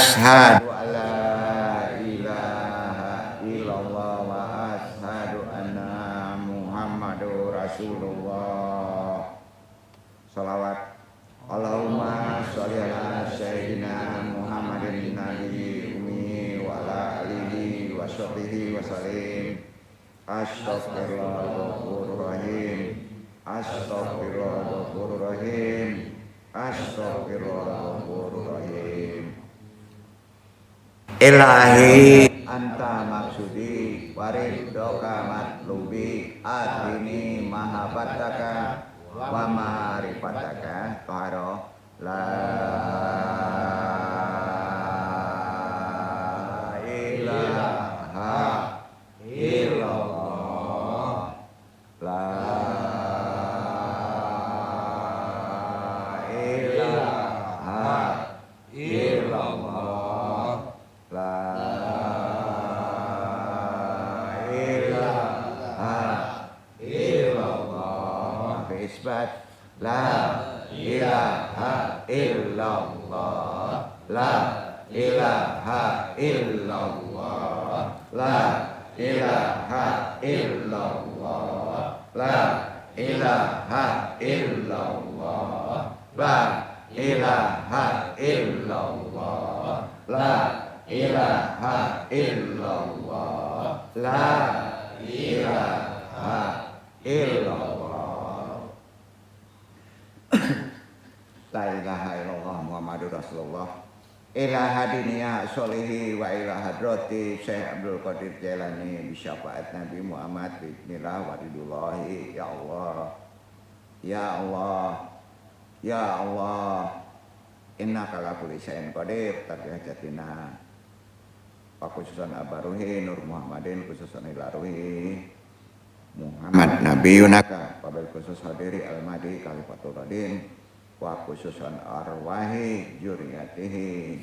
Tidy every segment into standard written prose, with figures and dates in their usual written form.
Ashhadu an la ilaha illallah wa ashhadu anna Muhammadur Rasulullah. Salawat Allahumma sholli ala sayyidina Muhammadin nabiyyi ummi wa ala alihi wa sahbihi wa sallim. Astaghfirullahaladzim. Astaghfirullahaladzim. Astaghfirullahaladzim. Ilahi anta maksudi waridhoka matlubi adini mahabbataka wa ma'rifataka tahara la ilaha illallah la ilaha illallah la ilaha illallah isbat la ilaha illallah la ilaha illallah la ilaha illallah la ilaha illallah la ilaha illallah la ilaha illallah la ilaha illallah. La ilaha illallah Muhammadur Rasulullah. Ilaha dinia solihi wa ilaha hadrati Syekh Abdul Qadir Jailani bisyafaat Nabi Muhammad bismillah walidullahi. Ya Allah, ya Allah, ya Allah, innaka ala kulli syai'in qadir. Tarjatina Pak khususan Abaruhi Nur Muhammadin khususan Ilaruhi Muhammad Nabi Yunaka Pabil khusus hadiri Al-Madi Khalifatul Radin wa khususan arwahi juriyatihi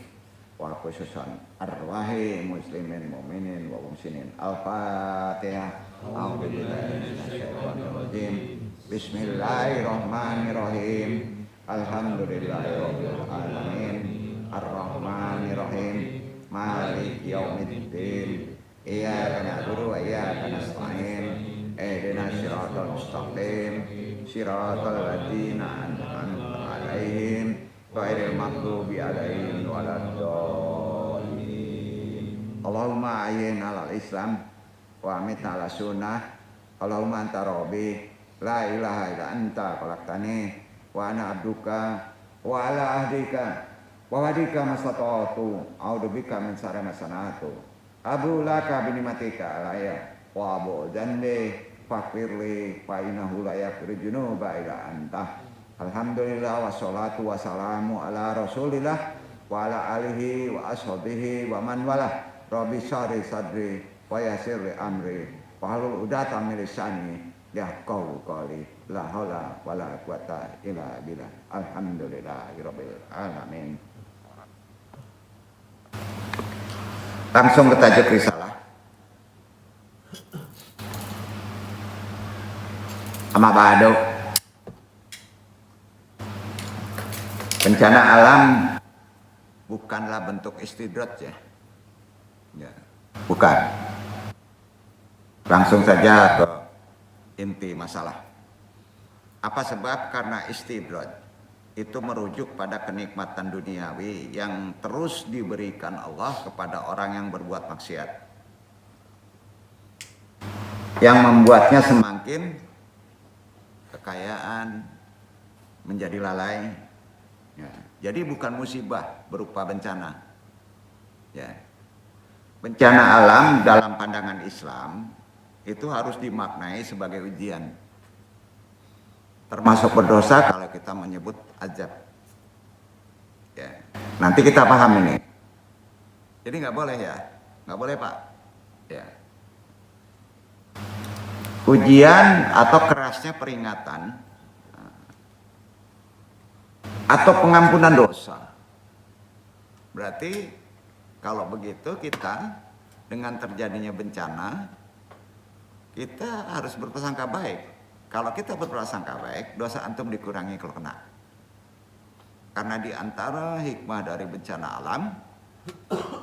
wa khususan arwahi muslimin mu'minin wa muslimin. Al-Fatihah. A'udzubillahi minasyaitonir rajim. Bismillahirrahmanirrahim. Alhamdulillahirabbil alamin. Arrahmanirrahim. Maliki yaumiddin. Iyyaka na'budu wa iyyaka nasta'in. Ihdinas siratal mustaqim. Siratal ladzina an'amta 'alaihim ghairil maghdubi 'alaihim waladdallin. Allahumma ayyin 'alal Islam wa amitna 'ala sunnah. Allahumma anta rabbi la ilaha illa anta khalaqtani wa ana 'abduka wa ala ahdika wa wadika mastata'tu a'udzubika min syarri ma sana'tu. Abu laka binimatika alayya wa abu dzanbi faghfirli fa innahu la yaghfiru dzunuba illa anta. Alhamdulillah wassalatu wassalamu ala Rasulillah wa ala alihi wa ashabihi wa man walah. Rabbi shrah sadri wa yassir li amri wahlul 'uqdatam min lisani yafqahu qawli. La haula wala quwata illa billah. Alhamdulillahirabbil alamin. Langsung ke tajuk risalah. Amma ba'du. Bencana alam bukanlah bentuk istidrat ya. Bukan. Langsung saja ke inti masalah. Apa sebab? Karena istidrat itu merujuk pada kenikmatan duniawi yang terus diberikan Allah kepada orang yang berbuat maksiat, yang membuatnya semakin kekayaan menjadi lalai ya. Jadi bukan musibah berupa bencana ya. Bencana alam dalam pandangan Islam itu harus dimaknai sebagai ujian, termasuk berdosa kalau kita menyebut azab ya. Nanti kita paham ini. Jadi nggak boleh ya, nggak boleh Pak ya. Ujian atau kerasnya peringatan atau pengampunan dosa. Berarti kalau begitu kita dengan terjadinya bencana kita harus berprasangka baik. Kalau kita berprasangka baik, dosa antum dikurangi kalau kena. Karena di antara hikmah dari bencana alam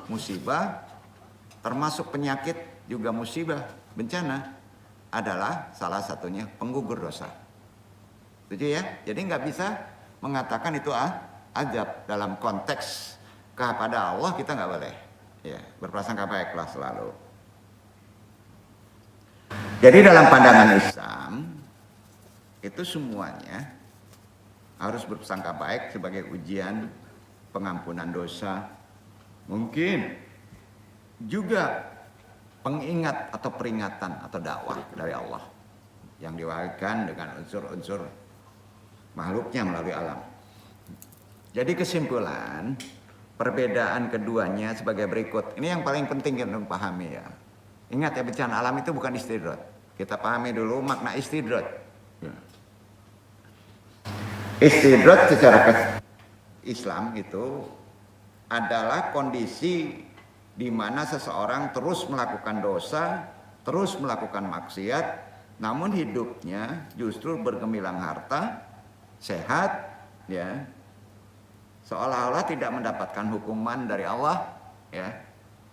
Musibah termasuk penyakit juga musibah, bencana adalah salah satunya penggugur dosa. Setuju ya? Jadi nggak bisa mengatakan itu azab dalam konteks kepada Allah, kita nggak boleh. Ya, berprasangka baiklah selalu. Jadi dalam pandangan Islam itu semuanya harus berprasangka baik sebagai ujian pengampunan dosa. Mungkin juga pengingat atau peringatan atau dakwah dari Allah yang diwakilkan dengan unsur-unsur makhluknya melalui alam. Jadi kesimpulan perbedaan keduanya sebagai berikut. Ini yang paling penting kita pahami ya. Ingat ya, bencana alam itu bukan istidrat. Kita pahami dulu makna istidrat. Istidrat secara Islam itu adalah kondisi di mana seseorang terus melakukan dosa, terus melakukan maksiat, namun hidupnya justru bergemilang harta, sehat, ya, seolah-olah tidak mendapatkan hukuman dari Allah, ya.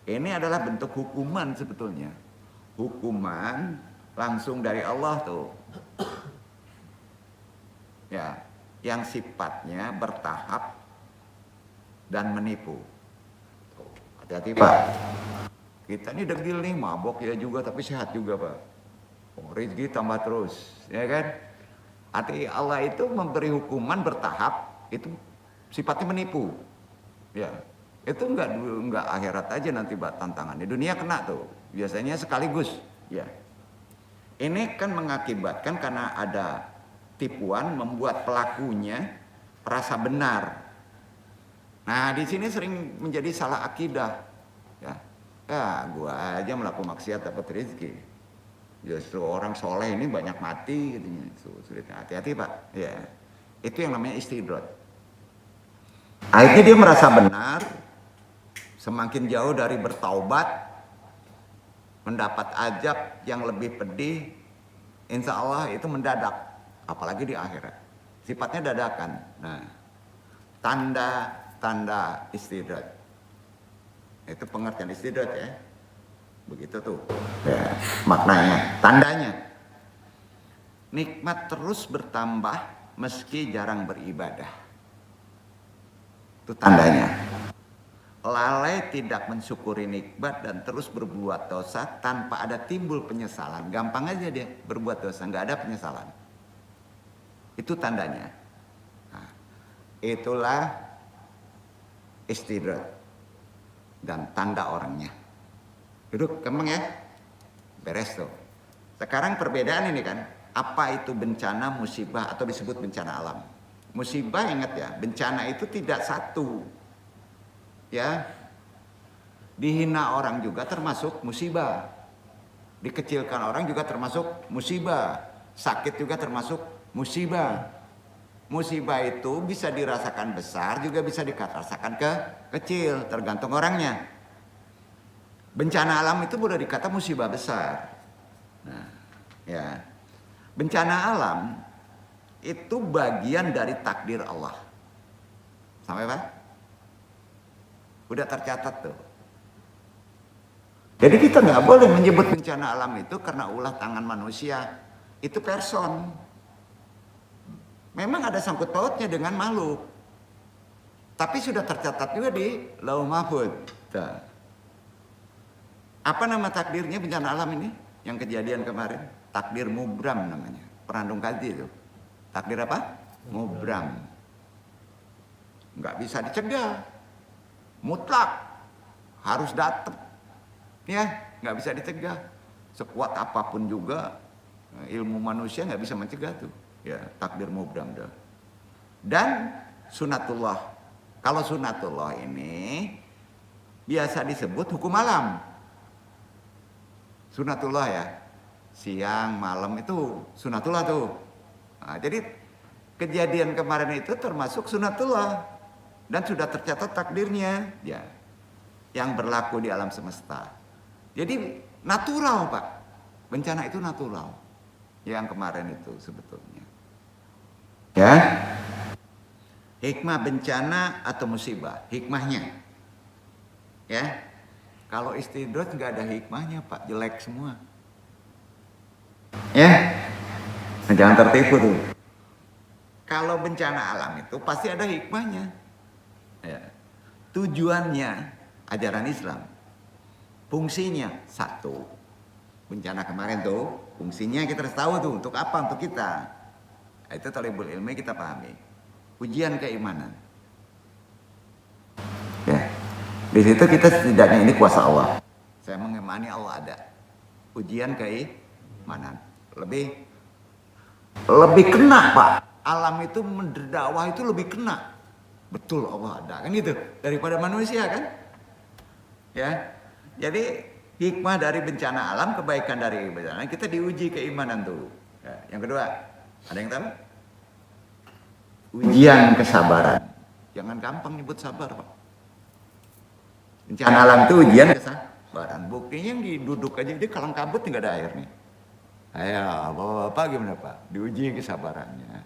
Ini adalah bentuk hukuman sebetulnya, hukuman langsung dari Allah tuh, ya, yang sifatnya bertahap dan menipu. Hati-hati Pak, kita ini degil nih, mabok ya juga tapi sehat juga Pak. Oh, rezeki tambah terus, ya kan? Arti Allah itu memberi hukuman bertahap, itu sifatnya menipu, ya. Itu enggak akhirat aja nanti Pak tantangannya, dunia kena tuh, biasanya sekaligus, ya. Ini kan mengakibatkan karena ada tipuan membuat pelakunya merasa benar. Nah di sini sering menjadi salah akidah, ya. Gua aja melakukan maksiat dapat rezeki. Justru orang soleh ini banyak mati, katanya. Hati-hati Pak, ya. Itu yang namanya istidrat. Akhirnya dia merasa benar, semakin jauh dari bertaubat, mendapat azab yang lebih pedih, insya Allah itu mendadak, apalagi di akhirat. Sifatnya dadakan. Nah, tanda istidrat. Itu pengertian istidrat ya. Begitu tuh. Ya, maknanya, tandanya. Nikmat terus bertambah meski jarang beribadah. Itu tandanya. Lalai tidak mensyukuri nikmat dan terus berbuat dosa tanpa ada timbul penyesalan. Gampang aja dia berbuat dosa, nggak ada penyesalan. Itu tandanya. Nah, itulah istidrat dan tanda orangnya. Duduk, kemeng ya, beres tuh. Sekarang perbedaan ini kan, apa itu bencana, musibah atau disebut bencana alam? Musibah, ingat ya, bencana itu tidak satu. Ya, dihina orang juga termasuk musibah, dikecilkan orang juga termasuk musibah, sakit juga termasuk musibah. Musibah itu bisa dirasakan besar juga bisa dirasakan kecil, tergantung orangnya. Bencana alam itu boleh dikata musibah besar. Nah, ya, bencana alam itu bagian dari takdir Allah. Sampai Pak? Udah tercatat tuh. Jadi kita nggak boleh menyebut bencana alam itu karena ulah tangan manusia. Itu person. Memang ada sangkut pautnya dengan makhluk. Tapi sudah tercatat juga di Lauh Mahfuz. Apa nama takdirnya bencana alam ini? Yang kejadian kemarin. Takdir mubram namanya. Perandung kaji itu. Takdir apa? Mubram. Nggak bisa dicegah. Mutlak harus datang, ya, nggak bisa dicegah. Sekuat apapun juga ilmu manusia nggak bisa mencegah tuh, ya, takdir mubram dah. Dan sunatullah. Kalau sunatullah ini biasa disebut hukum alam. Sunatullah ya, siang malam itu sunatullah tuh. Nah, jadi kejadian kemarin itu termasuk sunatullah. Dan sudah tercatat takdirnya, ya, yang berlaku di alam semesta. Jadi natural Pak, bencana itu natural. Yang kemarin itu sebetulnya. Ya, hikmah bencana atau musibah, hikmahnya. Ya, kalau istidrat nggak ada hikmahnya Pak, jelek semua. Ya, jangan tertipu tuh. Kalau bencana alam itu pasti ada hikmahnya. Ya. Tujuannya ajaran Islam. Fungsinya satu. Bencana kemarin tuh, fungsinya kita harus tahu tuh untuk apa untuk kita. Itu talibul ilmi kita pahami. Ujian keimanan. Ya. Di situ kita setidaknya ini kuasa Allah. Saya mengimani Allah ada. Ujian keimanan. Lebih kena Pak. Alam itu mendakwah itu lebih kena. Betul Allah ada kan gitu daripada manusia kan. Ya. Jadi hikmah dari bencana alam, kebaikan dari bencana, kita diuji keimanan tuh. Ya. Yang kedua, ada yang tahu? Ujian kesabaran. Jangan gampang nyebut sabar Pak. Bencana alam itu ujian kesabaran. Buktinya yang diduduk aja dia kalang kabut nggak ada air nih. Ayo, bapak gimana Pak? Diuji kesabarannya.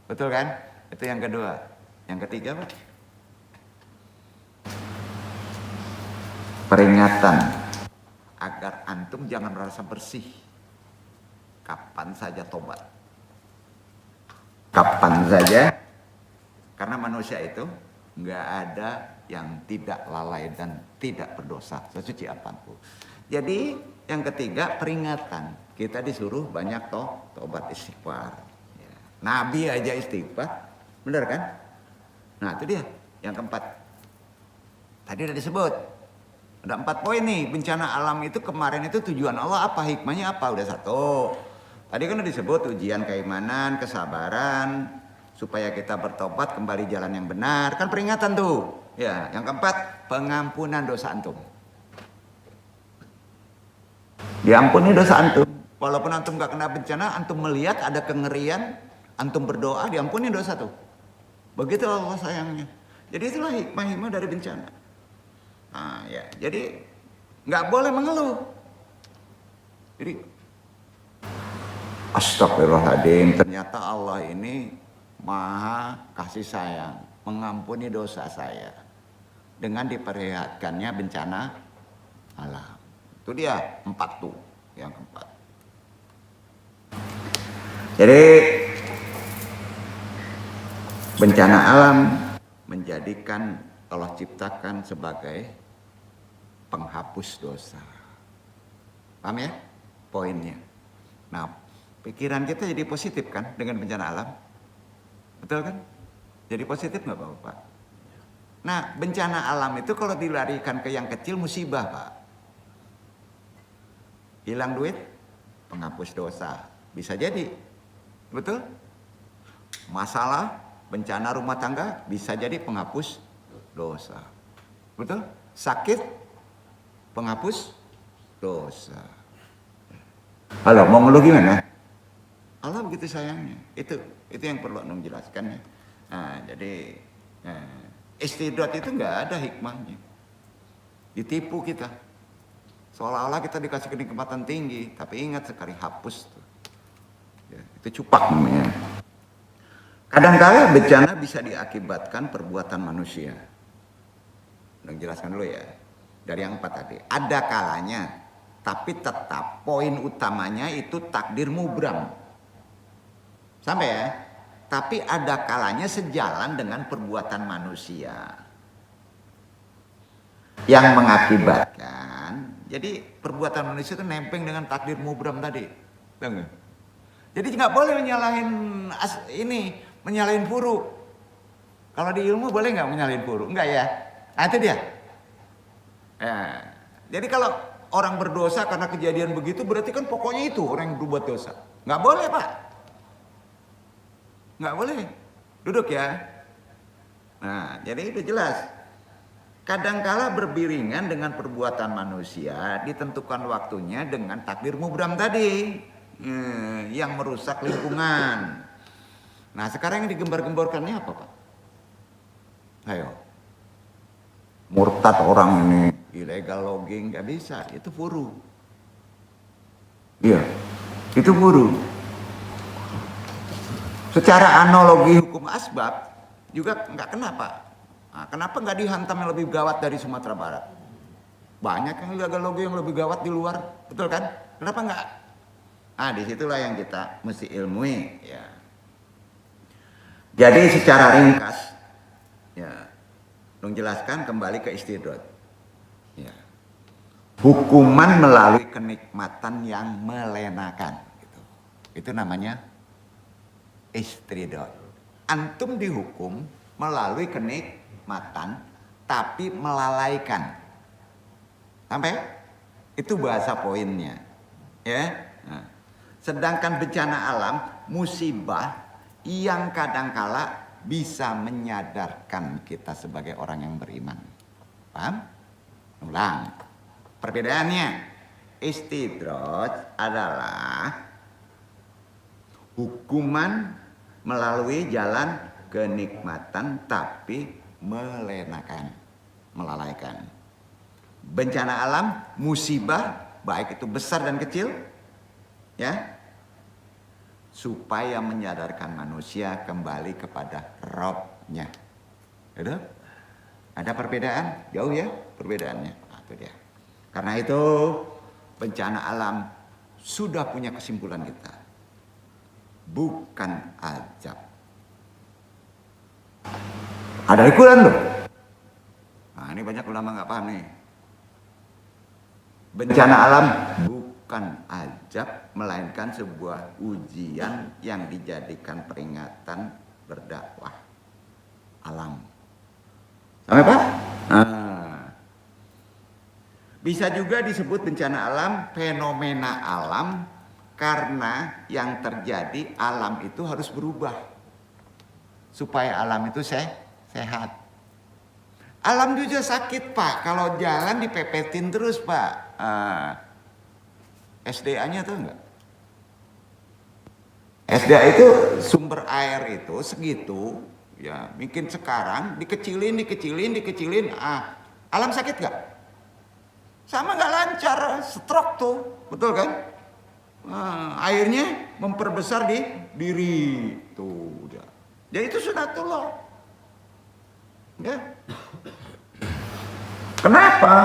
Betul kan? Itu yang kedua. Yang ketiga Pak? Peringatan agar antum jangan merasa bersih. Kapan saja tobat. Kapan saja. Karena manusia itu nggak ada yang tidak lalai dan tidak berdosa. Sesuci apapun. Jadi yang ketiga peringatan. Kita disuruh banyak tobat istighfar. Ya. Nabi aja istighfar. Benar kan? Nah itu dia. Yang keempat. Tadi udah disebut. Ada 4 poin nih. Bencana alam itu kemarin itu tujuan Allah apa? Hikmahnya apa? Udah 1. Tadi kan udah disebut ujian keimanan, kesabaran. Supaya kita bertobat kembali jalan yang benar. Kan peringatan tuh. Ya. Yang keempat. Pengampunan dosa antum. Diampuni dosa antum. Walaupun antum gak kena bencana, antum melihat ada kengerian, antum berdoa, diampuni dosa tuh. Begitu Allah sayangnya. Jadi itulah hikmah-hikmah dari bencana. Nah, ya, jadi nggak boleh mengeluh. Jadi, astagfirullahaladzim, ternyata Allah ini maha kasih sayang, mengampuni dosa saya dengan diperlihatkannya bencana alam. Itu dia 4 tuh, yang keempat. Jadi bencana alam menjadikan Allah ciptakan sebagai penghapus dosa. Paham ya? Poinnya. Nah, pikiran kita jadi positif kan dengan bencana alam? Betul kan? Jadi positif nggak Bapak? Nah, bencana alam itu kalau dilarikan ke yang kecil musibah Pak. Hilang duit, penghapus dosa. Bisa jadi. Betul? Masalah bencana rumah tangga bisa jadi penghapus dosa. Betul? Sakit penghapus dosa. Halo, mau ngeluh gimana? Allah begitu sayangnya. Itu yang perlu antum jelaskan ya. Nah, jadi istidrat itu nggak ada hikmahnya. Ditipu kita. Seolah-olah kita dikasih kenikmatan tinggi, tapi ingat sekali hapus tuh. Ya, itu cupak namanya. Kadang-kala bencana bisa diakibatkan perbuatan manusia. Udah jelaskan dulu ya. Dari yang 4 tadi. Ada kalanya, tapi tetap poin utamanya itu takdir mubram. Sampai ya? Tapi ada kalanya sejalan dengan perbuatan manusia. Yang mengakibatkan, jadi perbuatan manusia itu nempel dengan takdir mubram tadi. Tahu? Jadi nggak boleh menyalahin furu. Kalau di ilmu boleh nggak menyalahin furu? Enggak ya. Nah itu dia. Ya. Jadi kalau orang berdosa karena kejadian begitu, berarti kan pokoknya itu orang yang berbuat dosa. Nggak boleh Pak. Nggak boleh. Duduk ya. Nah jadi itu jelas. Kadangkala berbiringan dengan perbuatan manusia, ditentukan waktunya dengan takdir mubram tadi. Yang merusak lingkungan. Nah sekarang yang digembar-gemborkannya apa Pak? Ayo. Murtad orang ini, illegal logging, gak bisa, itu furu. Iya, itu furu. Secara analogi hukum asbab juga nggak kena Pak. Nah, kenapa nggak dihantam yang lebih gawat dari Sumatera Barat? Banyak yang logam yang lebih gawat di luar, betul kan? Kenapa enggak? Ah, disitulah yang kita mesti ilmui. Ya. Jadi secara ringkas, ya, menjelaskan kembali ke istidroj. Ya. Hukuman melalui kenikmatan yang melenakan. Gitu. Itu namanya istidroj. Antum dihukum melalui kenikmatan, tapi melalaikan. Sampai? Itu bahasa poinnya. Ya. Nah. Sedangkan bencana alam, musibah yang kadangkala bisa menyadarkan kita sebagai orang yang beriman. Paham? Ulang. Perbedaannya, istidroj adalah hukuman melalui jalan kenikmatan tapi melenakan, melalaikan. Bencana alam, musibah, baik itu besar dan kecil, ya, supaya menyadarkan manusia kembali kepada Robnya. Gitu? Ada perbedaan? Jauh ya perbedaannya. Nah, itu dia. Karena itu bencana alam sudah punya kesimpulan kita. Bukan azab. Ada ukuran loh. Nah, ini banyak ulama nggak paham nih. Bencana alam bukan azab, melainkan sebuah ujian yang dijadikan peringatan berdakwah alam. Sampai Pak? Nah. Bisa juga disebut bencana alam, fenomena alam, karena yang terjadi alam itu harus berubah supaya alam itu sehat. Alam juga sakit Pak, kalau jalan dipepetin terus Pak. SDA-nya tuh enggak? SDA itu sumber air itu segitu, ya mungkin sekarang dikecilin. Alam sakit nggak? Sama nggak lancar, stroke tuh, betul kan? Airnya memperbesar di diri tuh, udah. Jadi itu sunatullah. Ya. Kenapa?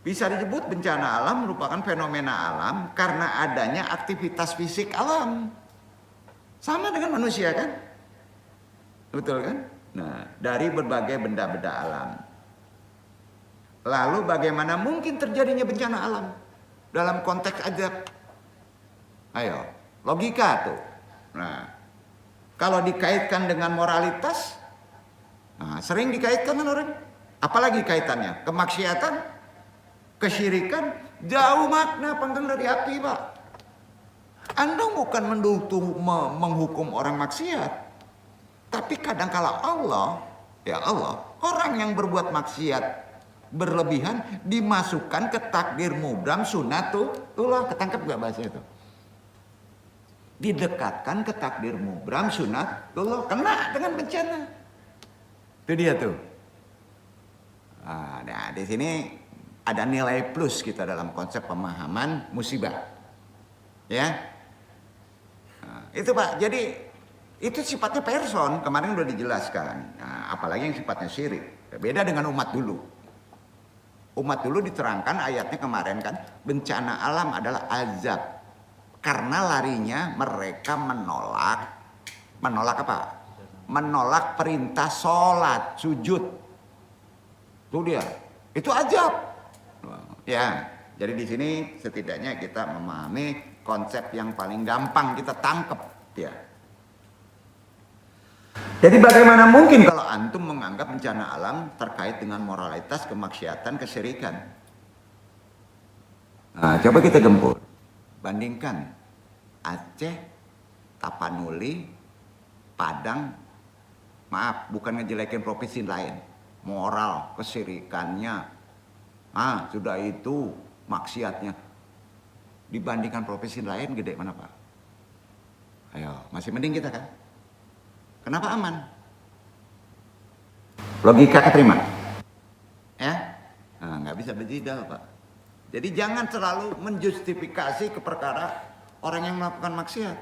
Bisa disebut bencana alam merupakan fenomena alam karena adanya aktivitas fisik alam. Sama dengan manusia kan? Betul kan? Nah, dari berbagai benda-benda alam. Lalu bagaimana mungkin terjadinya bencana alam dalam konteks azab? Ayo, logika tuh. Nah, kalau dikaitkan dengan moralitas, sering dikaitkan dengan orang. Apalagi kaitannya? Kemaksiatan, kesyirikan, jauh makna panggang dari hati Pak. Anda bukan menghukum orang maksiat, tapi kadangkala Allah, ya Allah, orang yang berbuat maksiat berlebihan dimasukkan ke takdir mubram sunatullah. Ketangkep gak bahasa itu? Didekatkan ke takdir mubram sunatullah, kena dengan bencana. Itu dia tuh. Nah, di sini ada nilai plus kita dalam konsep pemahaman musibah, ya. Nah, itu Pak. Jadi itu sifatnya person, kemarin udah dijelaskan. Nah, apalagi yang sifatnya syirik. Beda dengan umat dulu. Umat dulu diterangkan ayatnya kemarin kan, bencana alam adalah azab. Karena larinya mereka menolak apa? Menolak perintah sholat, sujud. Itu dia. Itu azab. Ya, jadi di sini setidaknya kita memahami konsep yang paling gampang kita tangkap, ya. Jadi bagaimana mungkin kalau antum menganggap bencana alam terkait dengan moralitas, kemaksiatan, kesyirikan? Nah, coba kita gempur. Bandingkan Aceh, Tapanuli, Padang, maaf, bukan ngejelekin provinsi lain. Moral, kesyirikannya, sudah itu maksiatnya. Dibandingkan provinsi lain gede mana Pak? Ayo, masih mending kita kan? Kenapa aman? Logika keterima? Ya? Nggak bisa bejidal Pak. Jadi jangan selalu menjustifikasi ke perkara orang yang melakukan maksiat.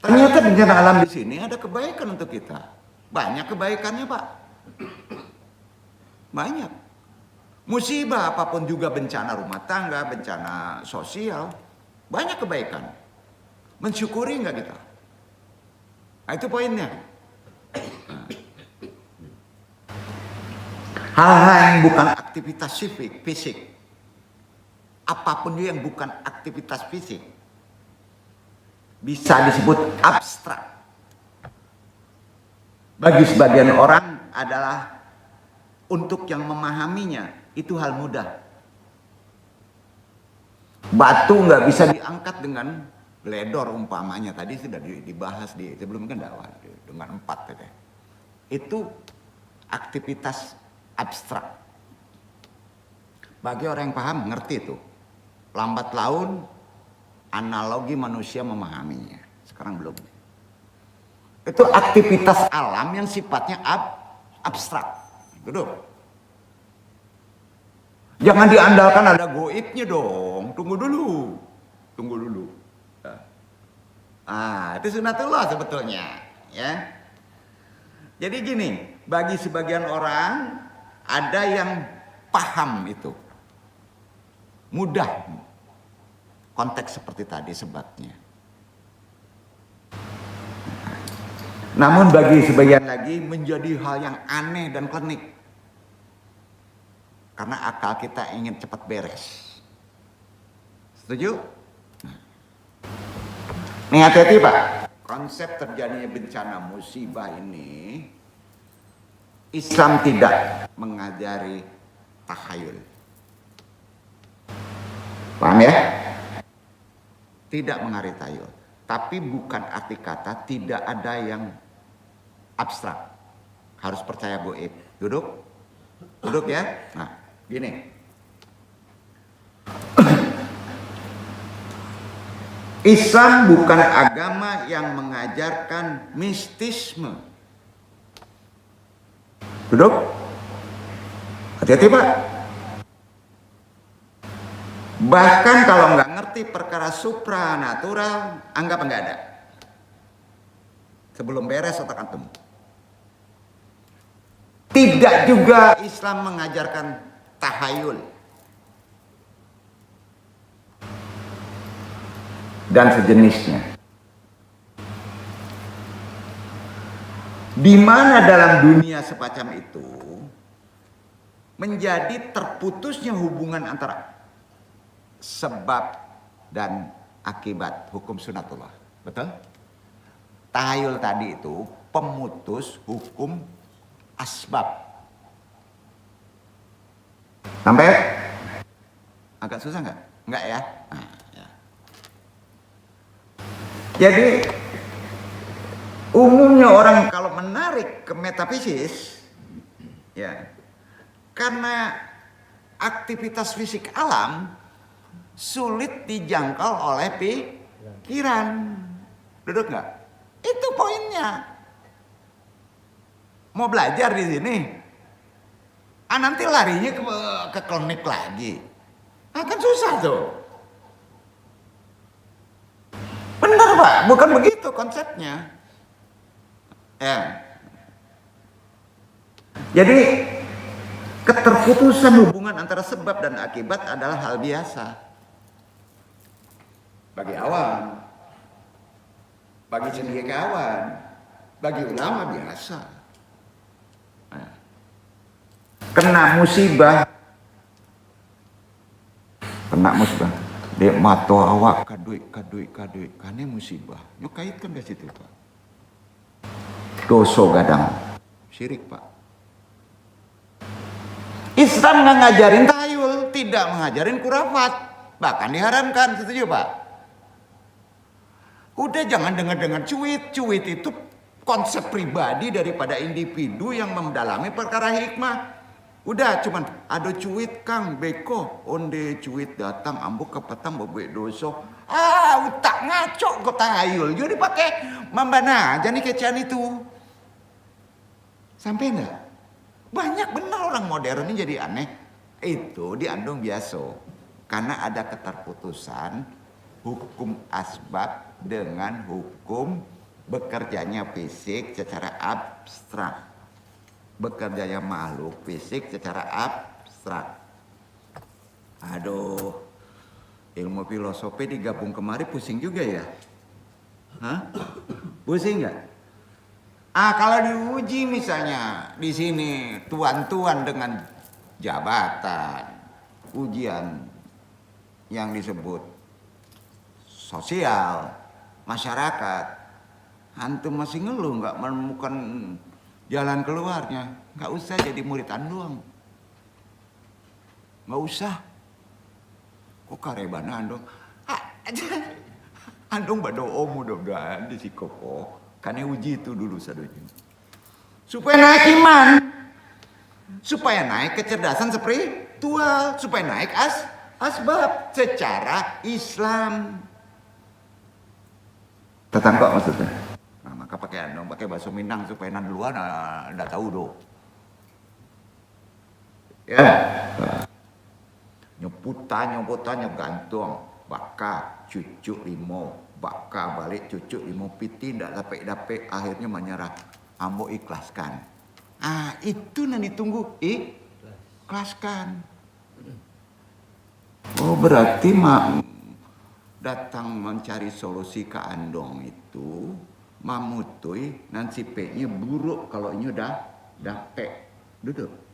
Ternyata bencana alam di sini ada kebaikan untuk kita. Banyak kebaikannya Pak. Banyak. Musibah apapun juga, bencana rumah tangga, bencana sosial, banyak kebaikan. Mensyukuri nggak kita? Nah, itu poinnya. Hal-hal yang bukan aktivitas fisik, apapun juga yang bukan aktivitas fisik, bisa disebut abstrak. Bagi sebagian orang adalah, untuk yang memahaminya itu hal mudah. Batu nggak bisa diangkat dengan gledor umpamanya, tadi sudah dibahas di sebelumnya dakwah dengan 4 gitu. Itu aktivitas abstrak. Bagi orang yang paham ngerti itu. Lambat laun analogi manusia memahaminya. Sekarang belum. Itu aktivitas alam yang sifatnya abstrak. Duduk. Jangan diandalkan ada goibnya dong. Tunggu dulu. Itu sunatullah sebetulnya, ya. Jadi gini, bagi sebagian orang ada yang paham itu. Mudah. Konteks seperti tadi sebabnya. Namun bagi sebagian lagi menjadi hal yang aneh dan klinik. Karena akal kita ingin cepat beres. Setuju? Nih hati-hati Pak. Konsep terjadinya bencana musibah ini, Islam tidak mengajari tahayul. Paham ya? Tidak mengajari tahayul. Tapi bukan arti kata tidak ada yang abstrak. Harus percaya goib. Duduk ya. Nah, gini. Islam bukan agama yang mengajarkan mistisme. Duduk. Hati-hati Pak. Bahkan kalau nggak ngerti perkara supranatural, anggap nggak ada. Sebelum beres otak antum. Tidak juga Islam mengajarkan tahayul dan sejenisnya. Di mana dalam dunia semacam itu menjadi terputusnya hubungan antara sebab dan akibat, hukum sunatullah. Betul? Tahayul tadi itu pemutus hukum asbab. Sampai? Agak susah nggak? Nggak ya? Nah, ya. Jadi umumnya orang kalau menarik ke metafisis, ya, karena aktivitas fisik alam sulit dijangkau oleh pikiran. Duduk nggak? Itu poinnya. Mau belajar di sini, nanti larinya ke klinik lagi, kan susah tuh. Benar Pak, bukan begitu konsepnya. Ya. Jadi keterputusan hubungan antara sebab dan akibat adalah hal biasa bagi awam, bagi cendekiawan, bagi ulama biasa. Kena musibah, dia mato awak kadui kane musibah, yuk kaitkan ke situ Pak. Doso gadang, syirik Pak. Islam nggak ngajarin tahayul, tidak mengajarin kurafat, bahkan diharamkan. Setuju Pak? Udah jangan dengar cuit itu konsep pribadi daripada individu yang mendalami perkara hikmah. Udah cuman ada cuit Kang beko onde cuit datang ambuk ke petang bebek doso. Utak ngaco kok tahayul. Jadi pakai mambana aja nih kecian itu. Sampai enggak? Banyak benar orang modern ini jadi aneh. Itu diandung biasa. Karena ada keterputusan hukum asbab dengan hukum bekerjanya fisik secara abstrak. Bekerjanya makhluk fisik secara abstrak. Aduh, ilmu filosofi digabung kemari pusing juga ya? Hah? Pusing nggak? Kalau diuji misalnya di sini tuan-tuan dengan jabatan, ujian yang disebut sosial, masyarakat, antum masih ngeluh nggak menemukan jalan keluarnya, nggak usah jadi murid andoang, nggak usah. Kok karebana andong? Andong berdoa mudah-mudahan di si koko, karena uji itu dulu sadonya. Supaya naik iman, supaya naik kecerdasan spiritual, supaya naik asbab secara Islam. Tetangga maksudnya. Nah, maka pakai andong, pakai bahasa Minang supaya nan duluan ada tahu do. Ya. Nyeputan gantung, baka cucuk limo, baka balik cucuk limo piti ndak dapet akhirnya menyerah. Ambo ikhlaskan. Itu yang ditunggu, ikhlaskan. Oh berarti datang mencari solusi ke andong itu mamutui nanti pe-nya buruk kalau ini udah dapet. Duduk.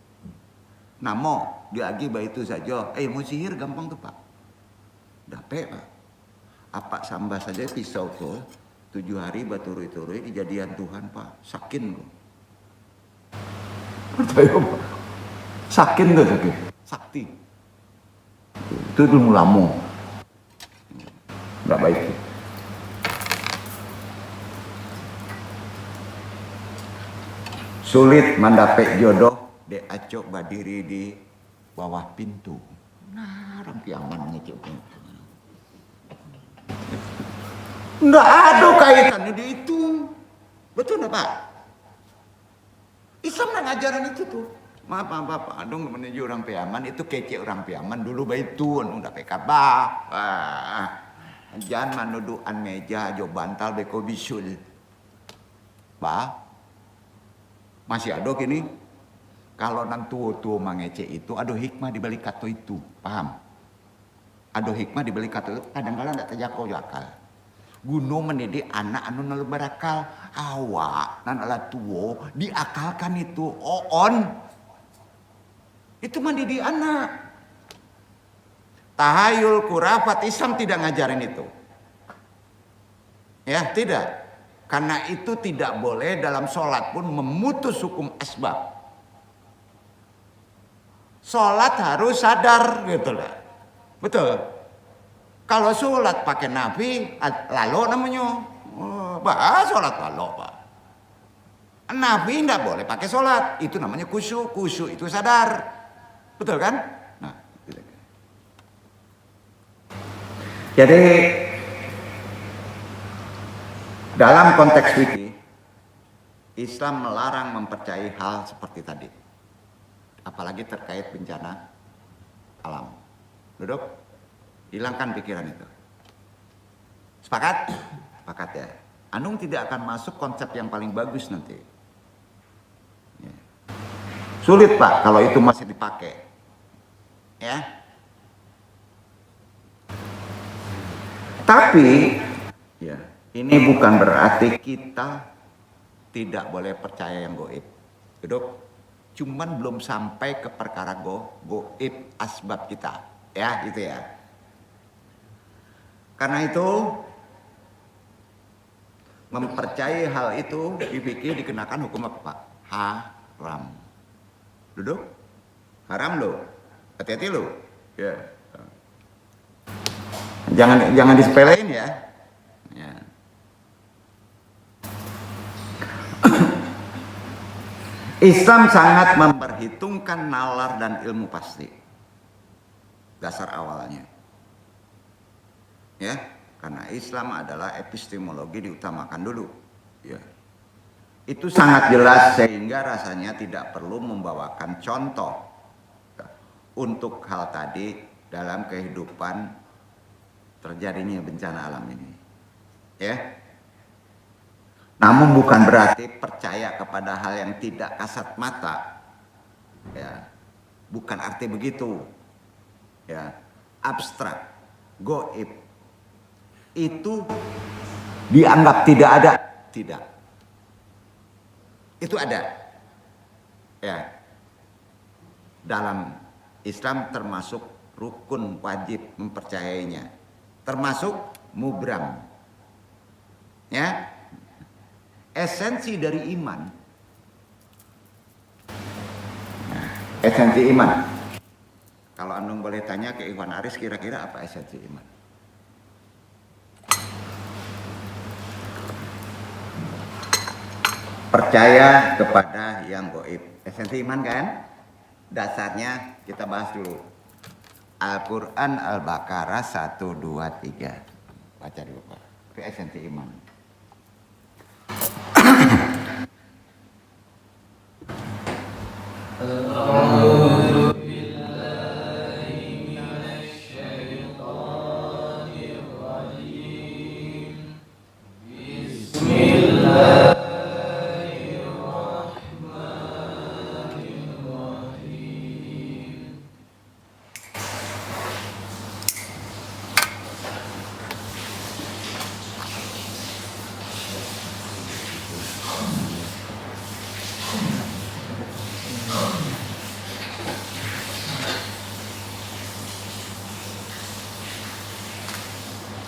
Namo diagi itu saja. Mau sihir gampang tuh Pak. Dapet Pak. Apa sambah saja pisau tuh 7 hari baturui-turui kejadian Tuhan Pak. Sakin kok. Percaya Pak. Sakin tuh sakit. Sakti. Itu dulu lamo. Nggak baik. Sulit mendapet jodoh. Dek acok berdiri di bawah pintu. Nah, orang piaman ngecok pintu. Nggak ada kaitannya di itu. Betul nggak Pak? Islam nggak ngajaran itu tuh. Maaf Pak. Andong menuju orang piaman itu kece orang piaman dulu baitu. Udah PKB. Jangan menuduhan meja jo bantal beko bisul. Pak. Masih ada gini. Kalau nan tua mangece itu ada hikmah di balik kata itu, paham? Ada hikmah di balik kata itu, kadang-kadang tidak terjangkau akal. Guna mendidik anak anu nalu berakal, awak nan ala tua diakalkan itu, itu mendidik anak. Tahayul kurafat Islam tidak ngajarin itu, ya tidak, karena itu tidak boleh dalam sholat pun memutus hukum asbab. Sholat harus sadar gitu lah. Betul. Kalau sholat pakai nafi, lalu namanya. Sholat lalu Pak. Nafi tidak boleh pakai sholat. Itu namanya khusyuk. Khusyuk itu sadar. Betul kan? Nah, gitu. Jadi dalam konteks fikih, Islam melarang mempercayai hal seperti tadi. Apalagi terkait bencana alam. Duduk, hilangkan pikiran itu. Sepakat? Sepakat ya. Anung tidak akan masuk konsep yang paling bagus nanti. Ya. Sulit Pak kalau itu masih dipakai. Ya. Tapi, ya, ini bukan berarti kita tidak boleh percaya yang gaib. Duduk. Cuman belum sampai ke perkara goib asbab kita, ya gitu ya. Karena itu mempercayai hal itu dipikir dikenakan hukum apa Pak? Haram. Duduk, haram loh, hati-hati loh. Ya. Jangan disepelein ya. Ya. Islam sangat memperhitungkan nalar dan ilmu pasti. Dasar awalnya. Ya, karena Islam adalah epistemologi diutamakan dulu. Ya. Itu sangat jelas sehingga rasanya tidak perlu membawakan contoh untuk hal tadi dalam kehidupan terjadinya bencana alam ini. Ya. Namun bukan berarti percaya kepada hal yang tidak kasat mata. Ya. Bukan arti begitu. ya, abstrak, goib, itu dianggap tidak ada, tidak. Itu ada, ya. Dalam Islam termasuk rukun wajib mempercayainya, termasuk mubram, ya. Esensi dari iman, nah, esensi iman. Kalau Andung boleh tanya ke Iwan Aris, kira-kira apa esensi iman? Percaya kepada yang gaib. Esensi iman kan? Dasarnya kita bahas dulu. Al-Quran Al-Baqarah 1, 2, 3. Baca dulu Pak. Itu esensi iman.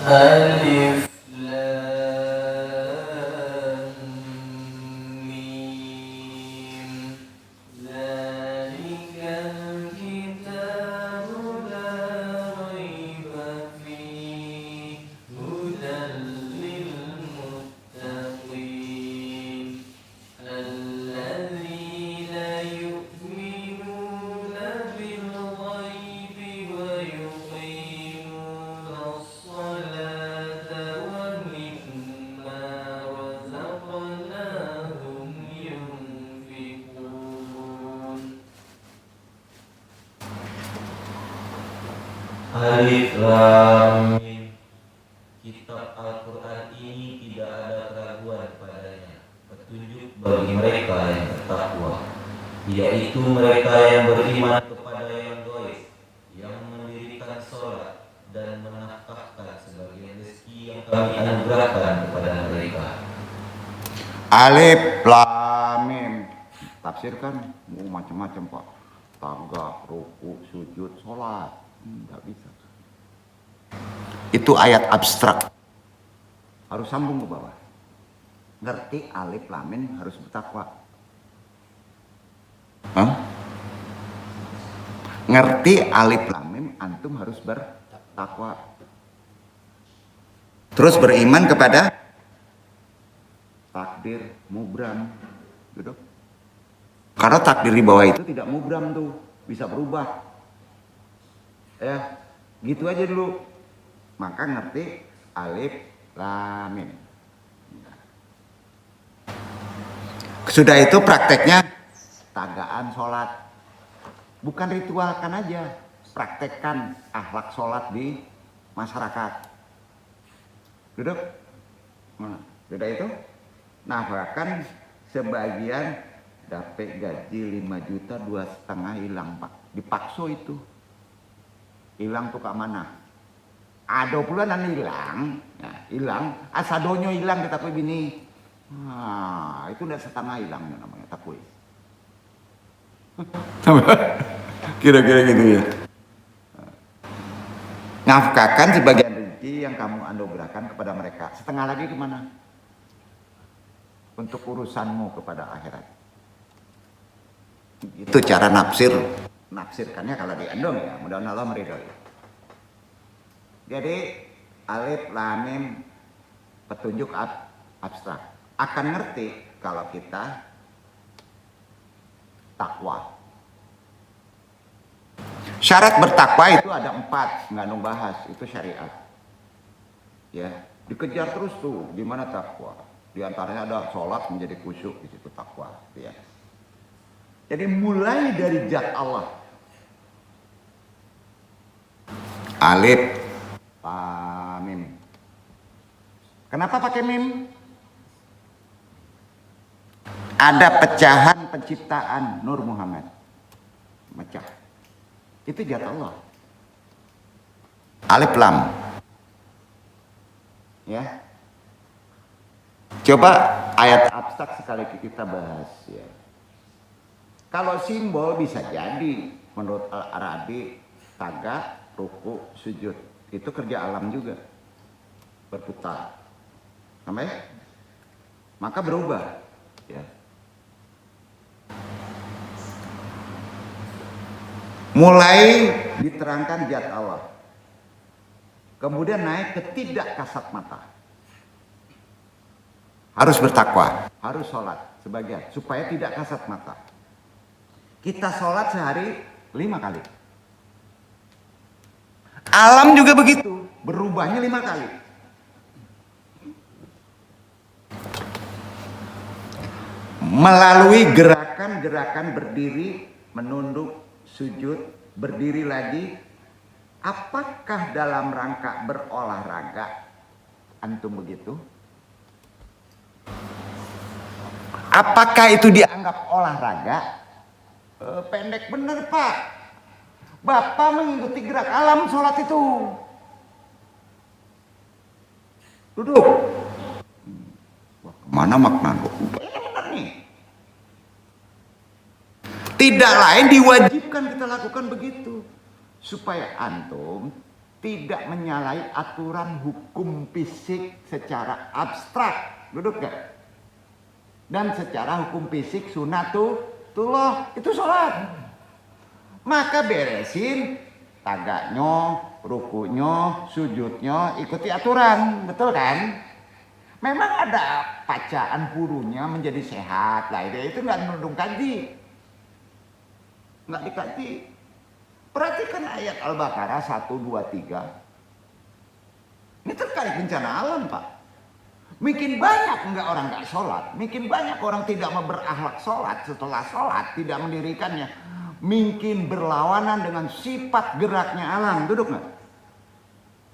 Alif Alif Lam Mim. Kitab Al-Quran ini tidak ada keraguan padanya, petunjuk bagi mereka yang bertakwa, yaitu mereka yang beriman kepada yang gaib, yang mendirikan sholat dan menafkahkan sebagian rezeki yang kami anugerahkan kepada mereka. Alif Lam Mim. Tafsirkan macam-macam Pak. Tagak, ruku, sujud, sholat. Tidak bisa. Itu ayat abstrak. Harus sambung ke bawah. Ngerti alif lam mim harus bertakwa. Hah? Ngerti alif lam mim antum harus bertakwa. Terus beriman kepada takdir mubram. Gitu. Karena takdir di bawah itu tidak mubram tuh, bisa berubah. Ya, gitu aja dulu. Maka ngerti alif lam mim. Sudah itu prakteknya tagaan sholat. Bukan ritualkan aja, praktekkan akhlak sholat di masyarakat. Duduk. Nah, sudah itu. Nah, bahkan sebagian dapat gaji 5 juta 2,5 hilang Pak. Dipakso itu. Hilang tuh ke mana? Ada puluhan hilang. Nah, hilang. Asadonyo hilang kita takui bini. Nah, itu udah setengah hilangnya namanya takui. Kira-kira gitu ya. Nafkahkan sebagian rezeki yang kamu anugerahkan kepada mereka. Setengah lagi kemana? Untuk urusanmu kepada akhirat. Itu cara nafsirkannya kalau di Andong ya. Mudah-mudahan Allah meridhoi. Jadi alif lam mim petunjuk abstrak. Akan ngerti kalau kita takwa. Syarat bertakwa itu ada 4, nggak bahas, itu syariat. Ya, dikejar terus tuh, di mana takwa? Di antaranya ada sholat menjadi khusyuk, di situ takwa. Ya. Jadi mulai dari zat Allah. Alif, lam, mim. Kenapa pakai mim? Ada pecahan penciptaan Nur Muhammad. Mecah. Itu zat Allah. Alif lam. Ya. Coba ayat abstrak sekali kita bahas ya. Kalau simbol bisa jadi menurut Al-Arabi taga, ruku, sujud. Itu kerja alam juga. Berputar. Sampai? Maka berubah ya. Mulai diterangkan zat Allah. Kemudian naik ke tidak kasat mata. Harus bertakwa, harus sholat sebagian supaya tidak kasat mata. Kita sholat sehari 5 kali. Alam juga begitu, berubahnya 5 kali. Melalui gerakan-gerakan berdiri, menunduk, sujud, berdiri lagi. Apakah dalam rangka berolahraga? Antum begitu? Apakah itu dianggap olahraga? Pendek bener Pak. Bapak mengikuti gerak alam sholat itu. Duduk. Wah, kemana makna? Bener nih. Tidak lain diwajibkan kita lakukan begitu. Supaya antum tidak menyalahi aturan hukum fisik secara abstrak. Duduk gak? Dan secara hukum fisik sunatullah itu sholat. Maka beresin taganya, rukunya, sujudnya, ikuti aturan, betul kan? Memang ada bacaan gurunya menjadi sehat lah, itu nggak menundung kaji, nggak dikaji. Perhatikan ayat Al-Baqarah 1, 2, 3. Ini terkait bencana alam Pak. Makin banyak orang nggak sholat, makin banyak orang tidak mau berakhlak sholat setelah sholat, tidak mendirikannya, makin berlawanan dengan sifat geraknya alam. Duduk nggak?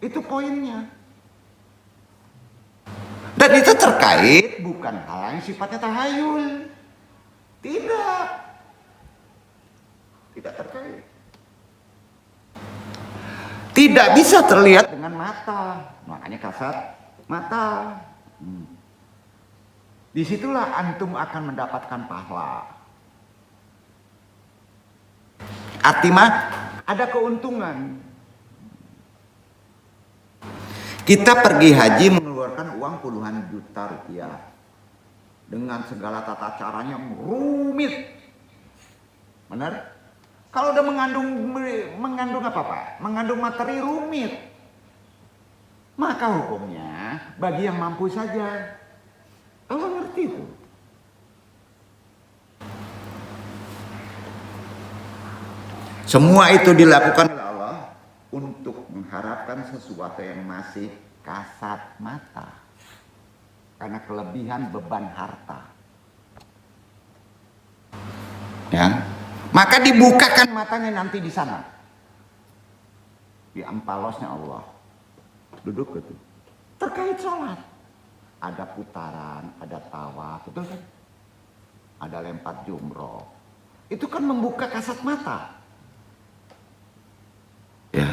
Itu poinnya. Dan itu terkait bukan hal yang sifatnya tahayul, tidak terkait. Tidak bisa terlihat dengan mata, makanya kasat mata. Disitulah antum akan mendapatkan pahala. Artinya ada keuntungan. Kita pergi haji mengeluarkan uang puluhan juta rupiah dengan segala tata caranya rumit. Benar? Kalau udah mengandung apa Pak? Mengandung materi rumit. Maka hukumnya bagi yang mampu saja. Allah ngerti itu. Semua itu dilakukan oleh Allah untuk mengharapkan sesuatu yang masih kasat mata. Karena kelebihan beban harta. Ya. Maka dibukakan matanya nanti di sana. Di ampalosnya Allah. Duduk gitu. Terkait sholat. Ada putaran, ada tawaf, betul kan? Ada lempar jumroh. Itu kan membuka kasat mata. Ya.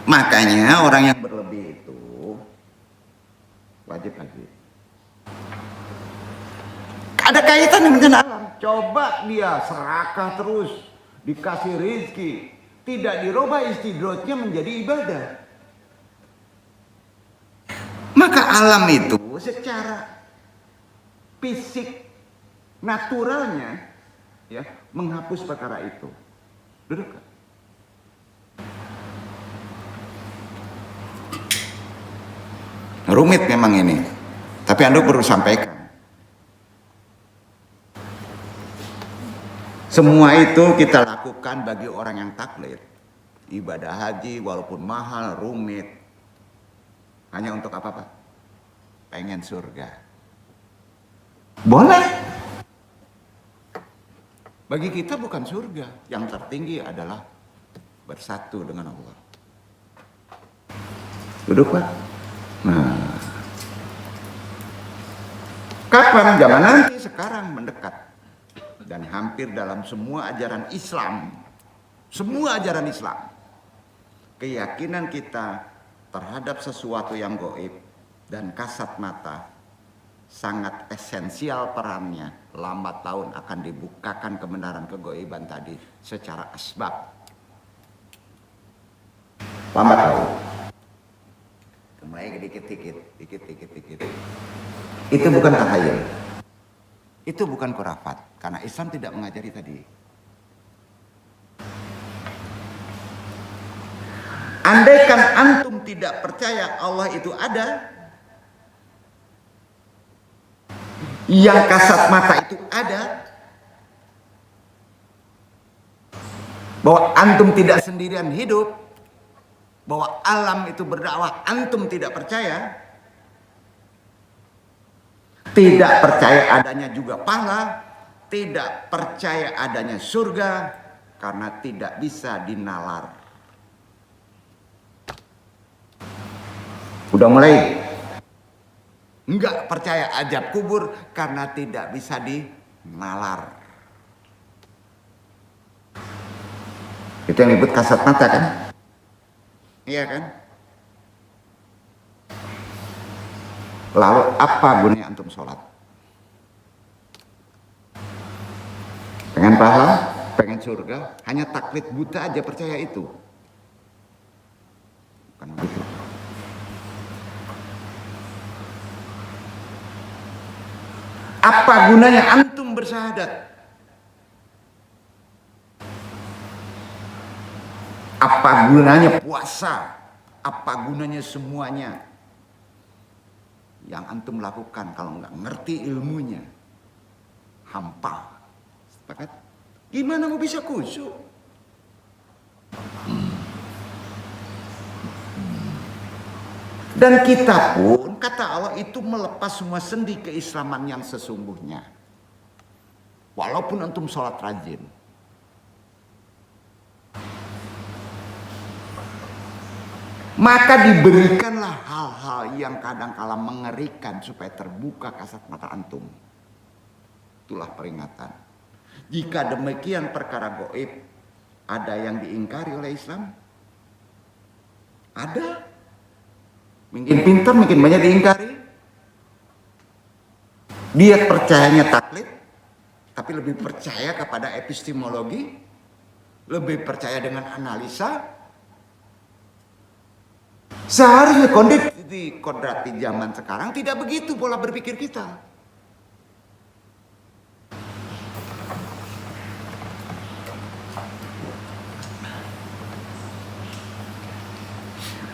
Makanya orang yang berlebih itu wajib haji. Ada kaitan dengan alam. Coba dia serakah terus, dikasih rezeki, tidak dirubah istidrojnya menjadi ibadah. Maka alam itu secara fisik naturalnya ya menghapus perkara itu. Duduk. Rumit memang ini, tapi Anda perlu sampaikan. Semua itu kita lakukan bagi orang yang taklid. Ibadah haji walaupun mahal, rumit. Hanya untuk apa Pak? Pengen surga. Boleh. Bagi kita bukan surga. Yang tertinggi adalah bersatu dengan Allah. Duduk Pak. Nah. Kapan? Zaman nanti, sekarang mendekat. Dan hampir dalam semua ajaran Islam Semua ajaran Islam. Keyakinan kita terhadap sesuatu yang gaib dan kasat mata sangat esensial perannya. Lambat laun akan dibukakan kebenaran kegaiban tadi secara asbab. Lambat laun. Mulai dikit-dikit. Itu bukan tahayul. Itu bukan khurafat. Karena Islam tidak mengajari tadi. Andaikan antum tidak percaya Allah itu ada, yang kasat mata itu ada, bahwa antum tidak sendirian hidup, bahwa alam itu berdakwah, antum tidak percaya, tidak percaya adanya juga pahala, tidak percaya adanya surga, karena tidak bisa dinalar. Udah mulai enggak percaya azab kubur karena tidak bisa dinalar. Itu yang disebut kasat mata kan? Iya kan? Lalu apa gunanya antum sholat? Pengen pahala, pengen surga, hanya taklid buta aja percaya itu. Bukan begitu. Apa gunanya antum bersyahadat? Apa gunanya puasa? Apa gunanya semuanya yang antum lakukan kalau nggak ngerti ilmunya? Hampa. Sepakat? Gimana mau bisa khusyuk? Dan kita pun, kata Allah, itu melepas semua sendi keislaman yang sesungguhnya. Walaupun antum sholat rajin. Maka diberikanlah hal-hal yang kadang-kala mengerikan supaya terbuka kasat mata antum. Itulah peringatan. Jika demikian perkara gaib, ada yang diingkari oleh Islam? Ada. Mungkin pintar, mungkin banyak diingkari. Dia percayanya taklid, tapi lebih percaya kepada epistemologi, lebih percaya dengan analisa. Seharusnya kondisi kodrat di zaman sekarang tidak begitu pola berpikir kita.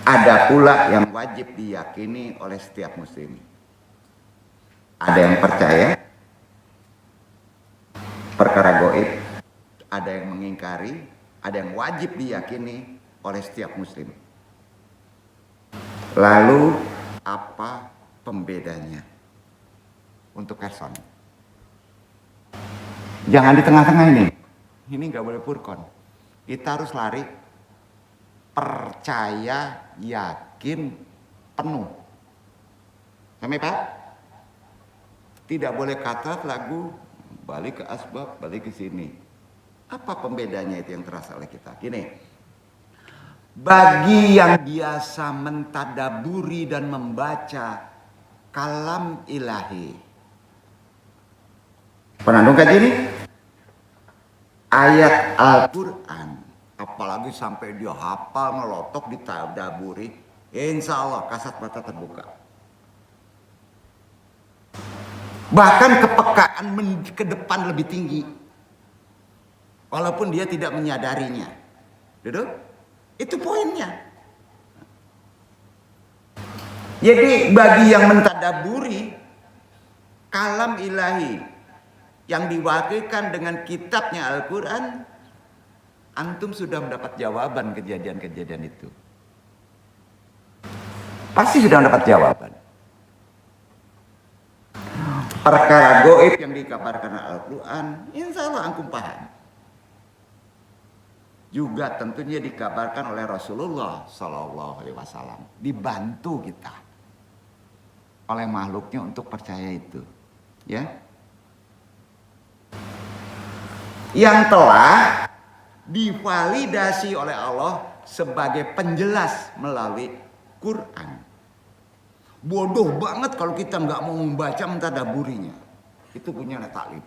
Ada pula yang wajib diyakini oleh setiap muslim. Ada yang percaya perkara gaib, ada yang mengingkari, ada yang wajib diyakini oleh setiap muslim. Lalu apa pembedanya untuk person? Jangan di tengah-tengah ini. Ini nggak boleh furqan. Kita harus lari percaya, yakin, penuh. Sampai Pak? Tidak boleh kata lagu balik ke asbab, balik ke sini. Apa pembedanya itu yang terasa oleh kita? Gini, bagi yang biasa mentadaburi dan membaca kalam ilahi. Pernah dong kaji ini? Ayat Al-Quran. Apalagi sampai dia hafal, ngelotok, ditadaburi, insya Allah kasat mata terbuka. Bahkan kepekaan ke depan lebih tinggi, walaupun dia tidak menyadarinya. Duduk? Itu poinnya. Jadi bagi yang mentadaburi kalam ilahi yang diwakilkan dengan kitabnya Al-Quran, antum sudah mendapat jawaban kejadian-kejadian itu. Pasti sudah mendapat jawaban. Perkara gaib yang dikabarkan Al-Quran, insya Allah antum paham. Juga tentunya dikabarkan oleh Rasulullah Sallallahu Alaihi Wasallam. Dibantu kita oleh makhluknya untuk percaya itu, ya. Yang telah divalidasi oleh Allah sebagai penjelas melalui Quran. Bodoh banget kalau kita nggak mau membaca mentadaburinya. Itu punya taklim.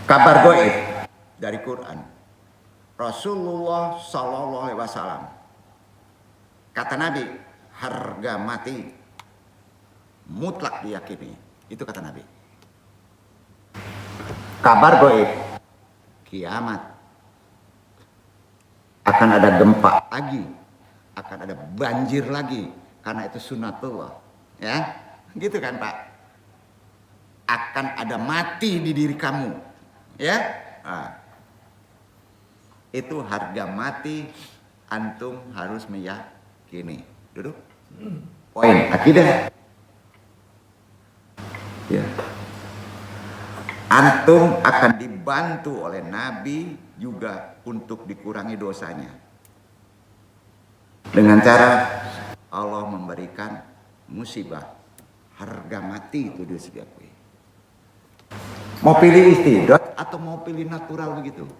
Kabar goib dari Quran. Rasulullah Sallallahu Alaihi Wasallam. Kata Nabi, harga mati mutlak diyakini. Itu kata Nabi. Kabar goib, kiamat, akan ada gempa lagi, akan ada banjir lagi, karena itu sunatullah, ya, gitu kan Pak? Akan ada mati di diri kamu, ya. Nah, itu harga mati, antum harus meyakini. Duduk. Poin akidah. Ya. Antum akan dibantu oleh Nabi juga untuk dikurangi dosanya. Dengan cara Allah memberikan musibah, harga mati itu disediakan. Mau pilih istidrat atau mau pilih natural begitu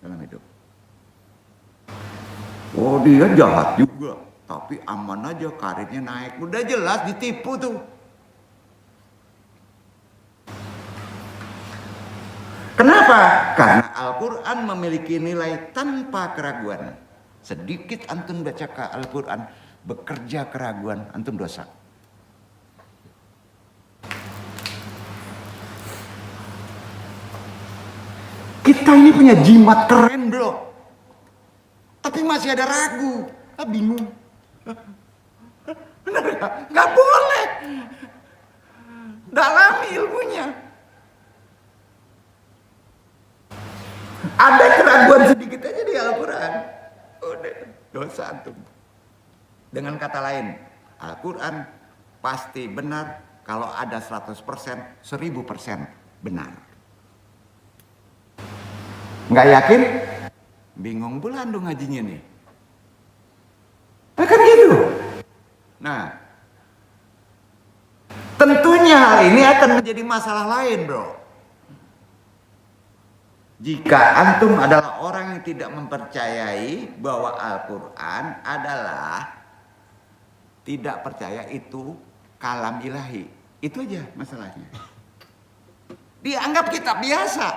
dalam hidup? Oh dia jahat juga, tapi aman aja, karirnya naik. Udah jelas ditipu tuh. Kenapa? Karena Al-Quran memiliki nilai tanpa keraguan. Sedikit antum baca ke Al-Quran, bekerja keraguan, antum dosa. Kita ini punya jimat keren bro. Tapi masih ada ragu. Bingung. Benar gak? Gak boleh. Dalami ilmunya. Ada keraguan sedikit aja di Al-Quran, udah dosa antum. Dengan kata lain, Al-Quran pasti benar kalau ada 100%, 1000% benar. Nggak yakin? Bingung pula dong ngajinya nih. Nah, kan gitu. Nah, tentunya hal ini akan menjadi masalah lain bro. Jika antum adalah orang yang tidak mempercayai bahwa Al-Quran adalah tidak percaya itu kalam ilahi. Itu aja masalahnya. Dianggap kitab biasa.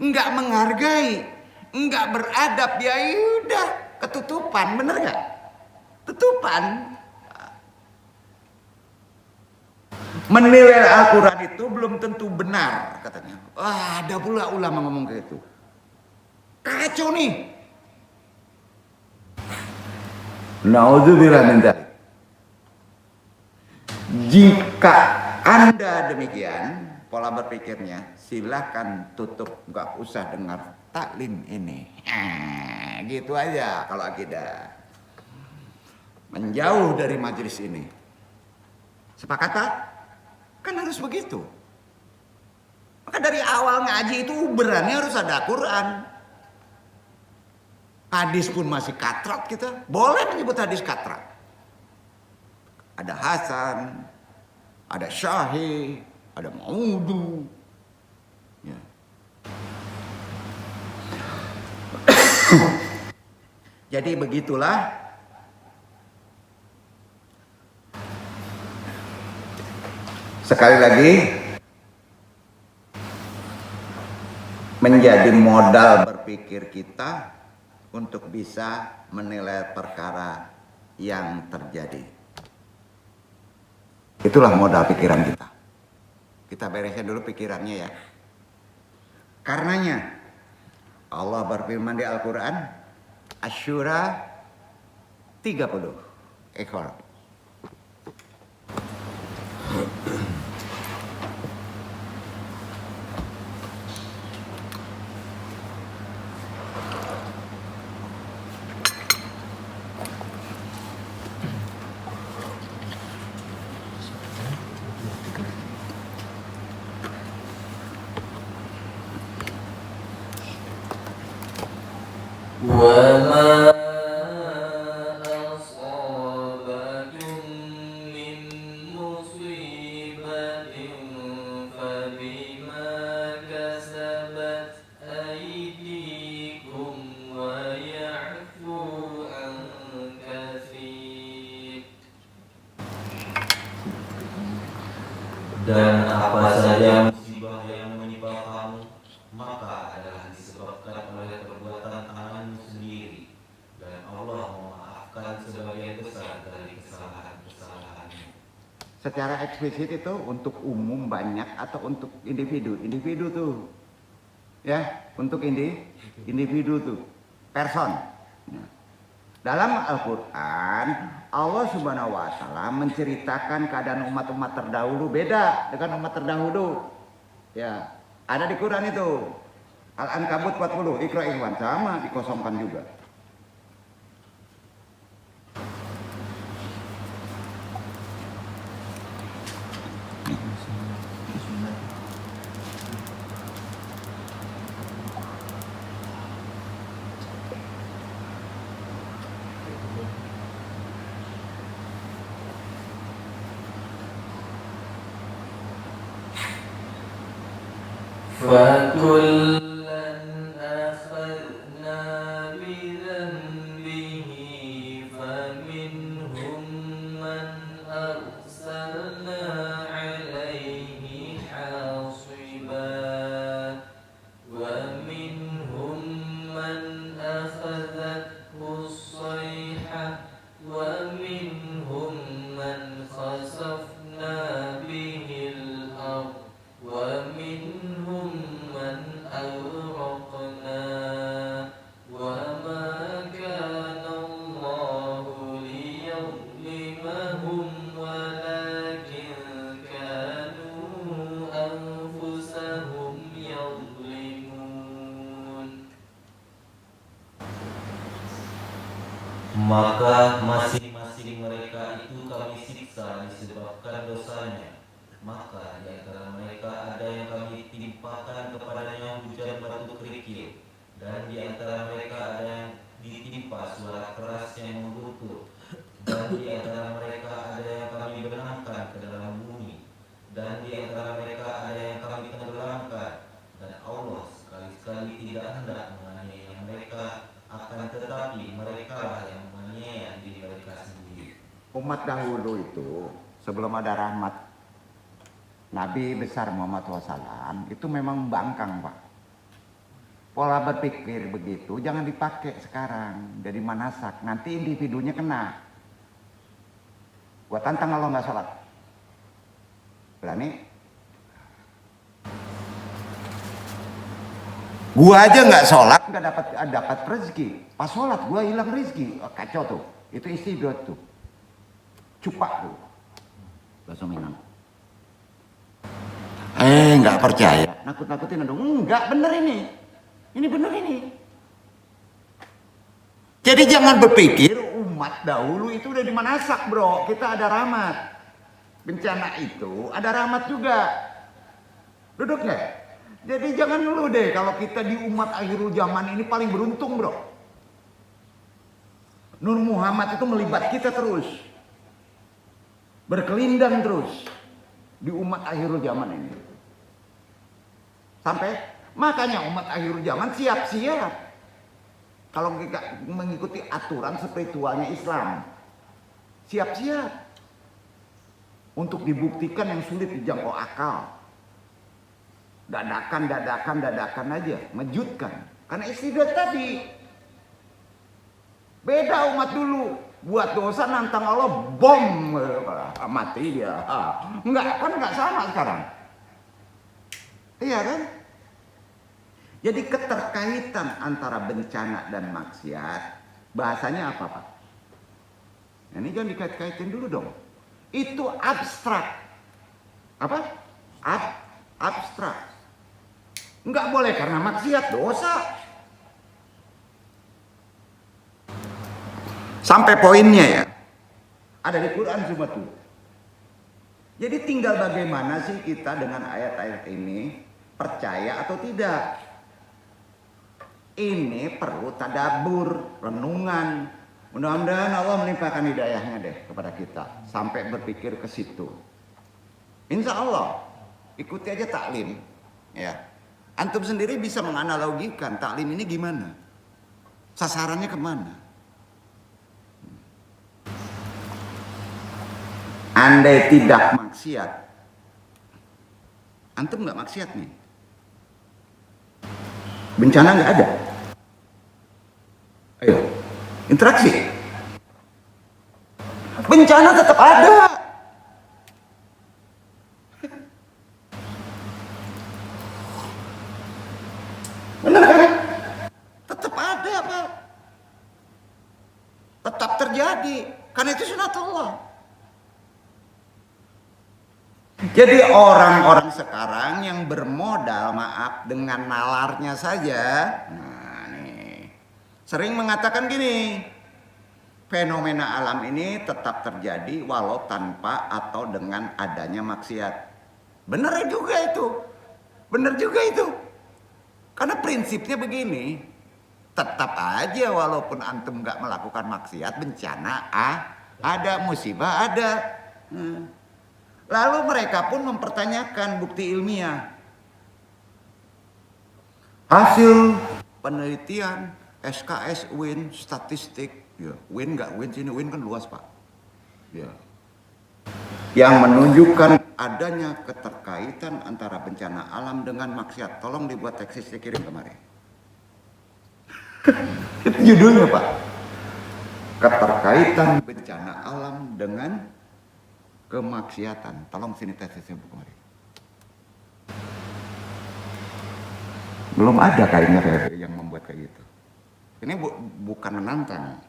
Enggak menghargai. Enggak beradab. Ya udah ketutupan. Bener gak? Tutupan. Menilai Al-Quran itu belum tentu benar katanya. Wah, ada pula ulama ngomong kayak itu. Kacau nih. Nauzubillah min dzalik. Jika Anda demikian pola berpikirnya, silakan tutup, nggak usah dengar taklim ini. Gitu aja kalau akidah. Menjauh dari majelis ini. Sepakat tak? Kan harus begitu. Maka dari awal ngaji itu uberannya harus ada Quran. Hadis pun masih katrat kita. Boleh menyebut hadis katrat. Ada Hasan, ada Syahih, ada Maudu. Ya. Jadi begitulah. Sekali lagi, menjadi modal berpikir kita untuk bisa menilai perkara yang terjadi. Itulah modal pikiran kita. Kita beresin dulu pikirannya ya. Karenanya Allah berfirman di Al-Quran, Asy-Syura 30 ekor. وما أصابكم من مصيبة Dan apa saja musibah yang menimpa kamu, maka adalah disebabkan oleh perbuatan tanganmu sendiri, dan Allah memaafkan sebagian besar dari kesalahan-kesalahanmu. Secara eksplisit itu untuk umum banyak atau untuk individu? Individu tuh, ya, untuk individu tuh, person. Dalam Al-Quran, Allah Subhanahu wa Ta'ala menceritakan keadaan umat-umat terdahulu beda dengan umat terdahulu. Ya, ada di Quran itu. Al-Ankabut 40, Iqra Ikhwan, sama dikosongkan juga. فكلا أخذنا بذنبه فمنهم من أرسلنا عليه حاصبا ومنهم من أخذته الصيحة ومنهم من خسفنا به الأرض ومنهم من أغرقنا وما كان الله ليظلمهم ولكن كانوا أنفسهم يظلمون. Maka masing-masing mereka itu kami siksa disebabkan dosanya. Maka di antara mereka ada yang kami timpakan kepadanya hujan batu kerikil, dan di antara mereka ada yang ditimpa suara keras yang menggerutu, dan di antara mereka ada yang kami benamkan ke dalam bumi, dan di antara mereka ada yang kami tenggelamkan, dan Allah sekali-sekali tidak hendak menganiaya mereka, akan tetapi mereka lah yang menganiaya diri mereka sendiri. Umat dahulu itu sebelum ada rahmat Nabi besar Muhammad SAW itu memang membangkang, Pak. Pola berpikir begitu jangan dipakai sekarang jadi manasak, nanti individunya kena. Gua tantang kalau nggak sholat, berani? Gua aja nggak sholat nggak dapat rezeki. Pas sholat gua hilang rezeki, oh, kacau tuh. Itu istidot tuh, cupak tuh, bahasa Minang. Nggak percaya, nakut-nakutin dong. Enggak, bener ini bener ini. Jadi jangan berpikir umat dahulu itu udah dimanasak, bro. Kita ada rahmat. Bencana itu ada rahmat juga. Duduk nggak? Jadi jangan dulu deh kalau kita di umat akhirul zaman ini paling beruntung, bro. Nur Muhammad itu melibat kita terus, berkelindang terus di umat akhirul zaman ini. Sampai makanya umat akhir zaman siap-siap kalau kita mengikuti aturan spiritualnya Islam, siap-siap untuk dibuktikan yang sulit dijangkau akal. Dadakan aja, mejutkan. Karena istidrat tadi beda umat dulu, buat dosa nantang Allah, bom, mati dia. Enggak sama sekarang. Iya kan? Jadi keterkaitan antara bencana dan maksiat, bahasanya apa, Pak? Nah, ini jangan dikait-kaitin dulu dong. Itu abstrak. Apa? Abstrak. Enggak boleh karena maksiat, dosa. Sampai poinnya ya. Ada di Quran semua tuh. Jadi tinggal bagaimana sih kita dengan ayat-ayat ini, percaya atau tidak. Ini perlu tadabbur, renungan. Mudah-mudahan Allah melimpahkan hidayahnya deh kepada kita sampai berpikir ke situ. Insya Allah ikuti aja taklim, ya. Antum sendiri bisa menganalogikan taklim ini gimana, sasarannya kemana. Andai tidak maksiat, Antum nggak maksiat nih. Bencana nggak ada. Ayo, interaksi. Bencana tetap ada. Benar kan? Tetap ada, Pak. Tetap terjadi. Karena itu sunatullah. Jadi orang-orang sekarang yang bermodal, maaf, dengan nalarnya saja, nah nih, sering mengatakan gini, fenomena alam ini tetap terjadi walau tanpa atau dengan adanya maksiat. Benar juga itu. Benar juga itu. Karena prinsipnya begini, tetap aja walaupun antum nggak melakukan maksiat, bencana ada, musibah ada. Lalu mereka pun mempertanyakan bukti ilmiah. Hasil penelitian SKS UIN statistik, ya, UIN nggak UIN sini, UIN kan luas Pak. Ya. Yang menunjukkan adanya keterkaitan antara bencana alam dengan maksiat. Tolong dibuat teksisnya, kirim kemarin. Itu judulnya Pak. Keterkaitan bencana alam dengan kemaksiatan. Tolong sini tesisnya Bu kemarin. Belum ada kayaknya yang membuat kayak gitu. Ini bukan menantang.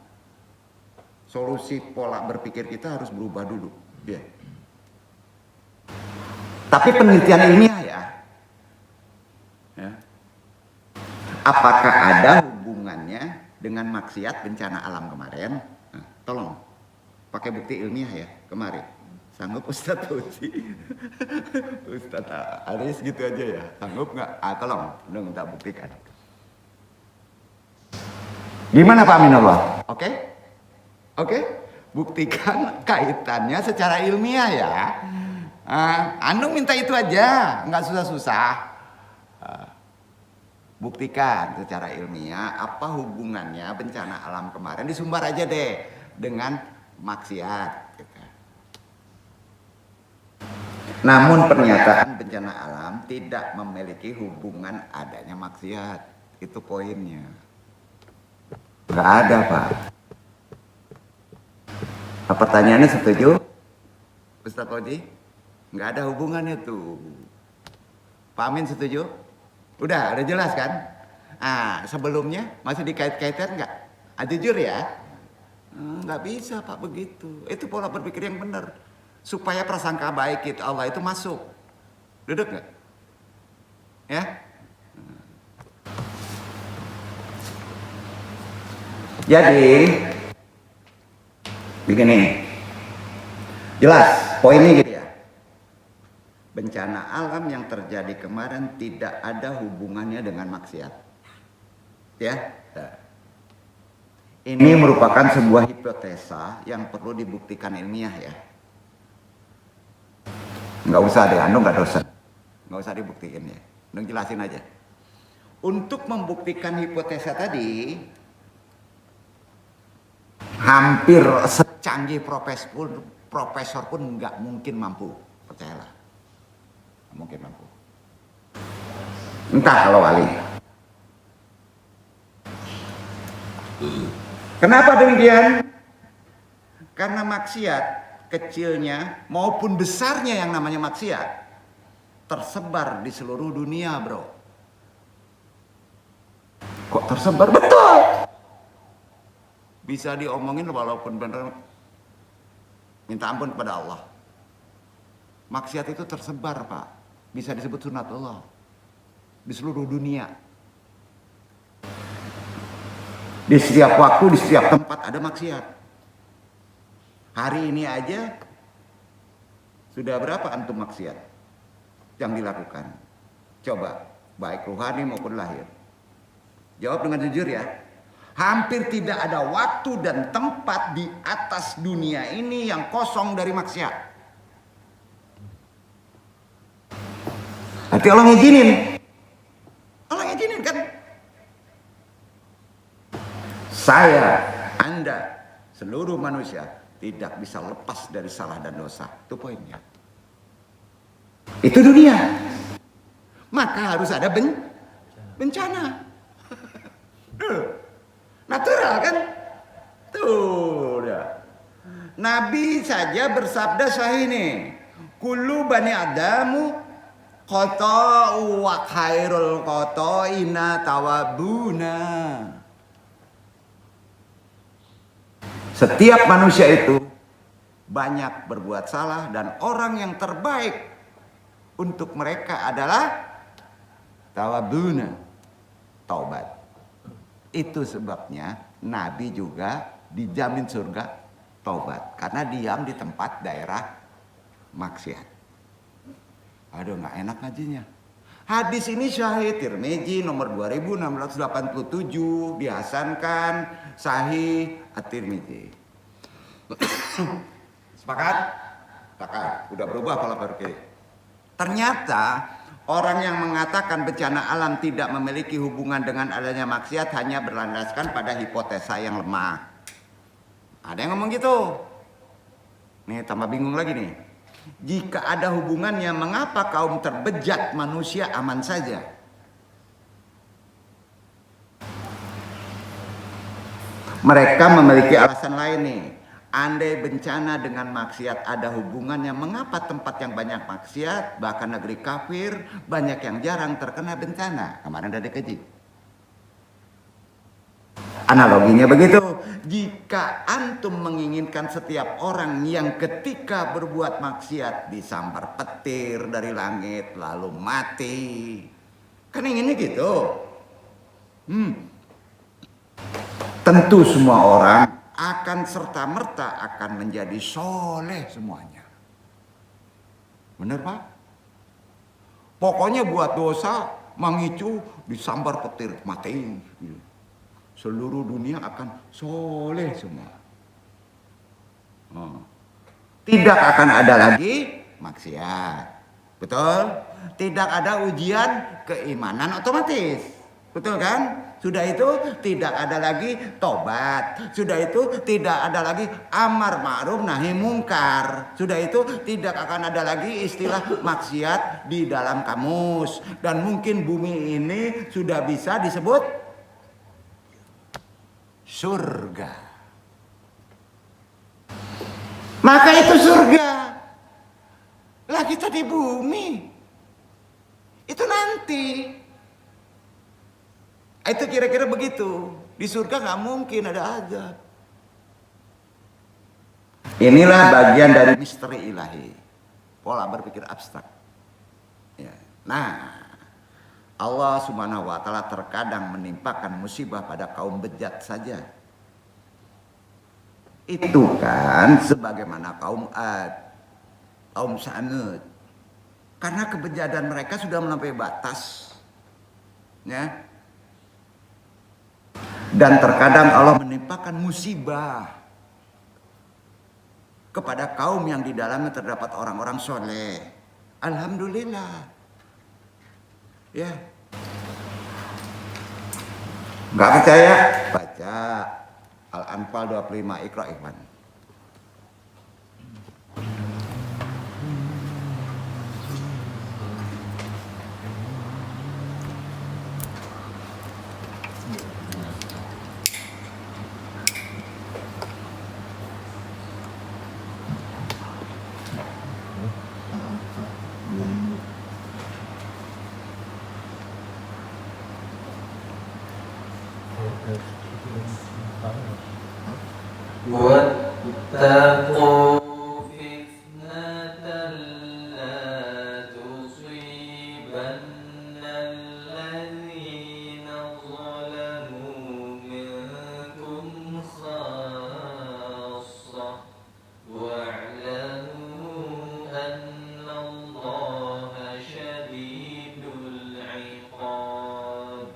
Solusi pola berpikir kita harus berubah dulu. Ya. Tapi penelitian ilmiah ya. Apakah ada hubungannya dengan maksiat bencana alam kemarin? Nah, tolong pakai bukti ilmiah ya kemarin. Sanggup Ustadz Uci? Ustadz Aris gitu aja ya. Sanggup nggak? Tolong dong minta buktikan. Gimana Pak Aminullah? Oke? Buktikan kaitannya secara ilmiah ya. Anu minta itu aja, nggak susah-susah. Buktikan secara ilmiah apa hubungannya bencana alam kemarin, disumbar aja deh dengan maksiat. Gitu. Namun pernyataan bencana alam tidak memiliki hubungan adanya maksiat. Itu poinnya. Nggak ada Pak. Pertanyaannya setuju? Ustaz Odi? Nggak ada hubungannya tuh. Pak Amin setuju? Udah jelas kan? Sebelumnya masih dikait-kaitkan nggak? Jujur ya? Nggak bisa Pak begitu. Itu pola berpikir yang benar. Supaya prasangka baik itu Allah itu masuk. Duduk nggak? Ya? Jadi begini. Jelas poinnya gitu ya. Bencana alam yang terjadi kemarin tidak ada hubungannya dengan maksiat. Ya. Ini merupakan sebuah hipotesa yang perlu dibuktikan ilmiah ya. Nggak usah deh, Anda nggak dosen. Nggak usah dibuktikan ya. Anda jelasin aja. Untuk membuktikan hipotesa tadi, hampir secanggih profesor pun nggak mungkin mampu. Percayalah. Mungkin mampu. Entah kalau wali. Kenapa demikian? Karena maksiat kecilnya maupun besarnya yang namanya maksiat tersebar di seluruh dunia, bro. Kok tersebar? Betul. Bisa diomongin walaupun benar minta ampun kepada Allah. Maksiat itu tersebar, Pak. Bisa disebut sunatullah di seluruh dunia. Di setiap waktu, di setiap tempat ada maksiat. Hari ini aja sudah berapa antum maksiat yang dilakukan? Coba, baik rohani maupun lahir. Jawab dengan jujur ya. Hampir tidak ada waktu dan tempat di atas dunia ini yang kosong dari maksiat. Berarti Allah ngizinin. Allah ngizinin kan? Saya, Anda, seluruh manusia tidak bisa lepas dari salah dan dosa. Itu poinnya. Itu dunia. maka harus ada bencana. Natural kan? Tuh udah. Nabi saja bersabda sahih nih. Kullu bani adamu qata'u wa khairul qata'ina tawabuna. Setiap manusia itu banyak berbuat salah dan orang yang terbaik untuk mereka adalah tawabuna, taubat. Itu sebabnya Nabi juga dijamin surga taubat karena diam di tempat daerah maksiat. Aduh, nggak enak ngajinya. Hadis ini sahih Tirmizi nomor 2687, dihasankan sahih At-Tirmizi. Sepakat? Sepakat. Udah berubah pola pikir. Ternyata orang yang mengatakan bencana alam tidak memiliki hubungan dengan adanya maksiat hanya berlandaskan pada hipotesa yang lemah. Ada yang ngomong gitu. Nih tambah bingung lagi nih. Jika ada hubungannya, mengapa kaum terbejat manusia aman saja? Mereka memiliki alasan lain nih. Andai bencana dengan maksiat ada hubungannya, mengapa tempat yang banyak maksiat, bahkan negeri kafir, banyak yang jarang terkena bencana? Kemarin udah dikaji. Analoginya begitu. Jika antum menginginkan setiap orang yang ketika berbuat maksiat disambar petir dari langit lalu mati, kan inginnya gitu. Tentu semua orang akan serta-merta akan menjadi soleh semuanya. Bener Pak? Pokoknya buat dosa mengicu disambar petir mati. Seluruh dunia akan soleh semua. Tidak akan ada lagi maksiat. Betul? Tidak ada ujian keimanan otomatis. Betul kan? Sudah itu tidak ada lagi tobat. Sudah itu tidak ada lagi amar ma'ruf nahi mungkar. Sudah itu tidak akan ada lagi istilah maksiat di dalam kamus. Dan mungkin bumi ini sudah bisa disebut surga. Maka itu surga. Lah kita di bumi. Itu nanti. Itu kira-kira begitu. Di surga nggak mungkin ada azab. Inilah bagian dari misteri ilahi. Pola berpikir abstrak. Ya. Nah, Allah Subhanahu wa Ta'ala terkadang menimpakan musibah pada kaum bejat saja. Itu kan sebagaimana kaum Ad, kaum Samud. Karena kebejadan mereka sudah melampaui batas. Ya. Dan terkadang Allah menimpakan musibah kepada kaum yang di dalamnya terdapat orang-orang soleh. Alhamdulillah. Ya. Enggak percaya? Baca Al-Anfal 25, Iqra Ikhwan. واتقوا فتنة لا تصيبن الذين ظلموا منكم خاصة واعلموا أن الله شديد العقاب.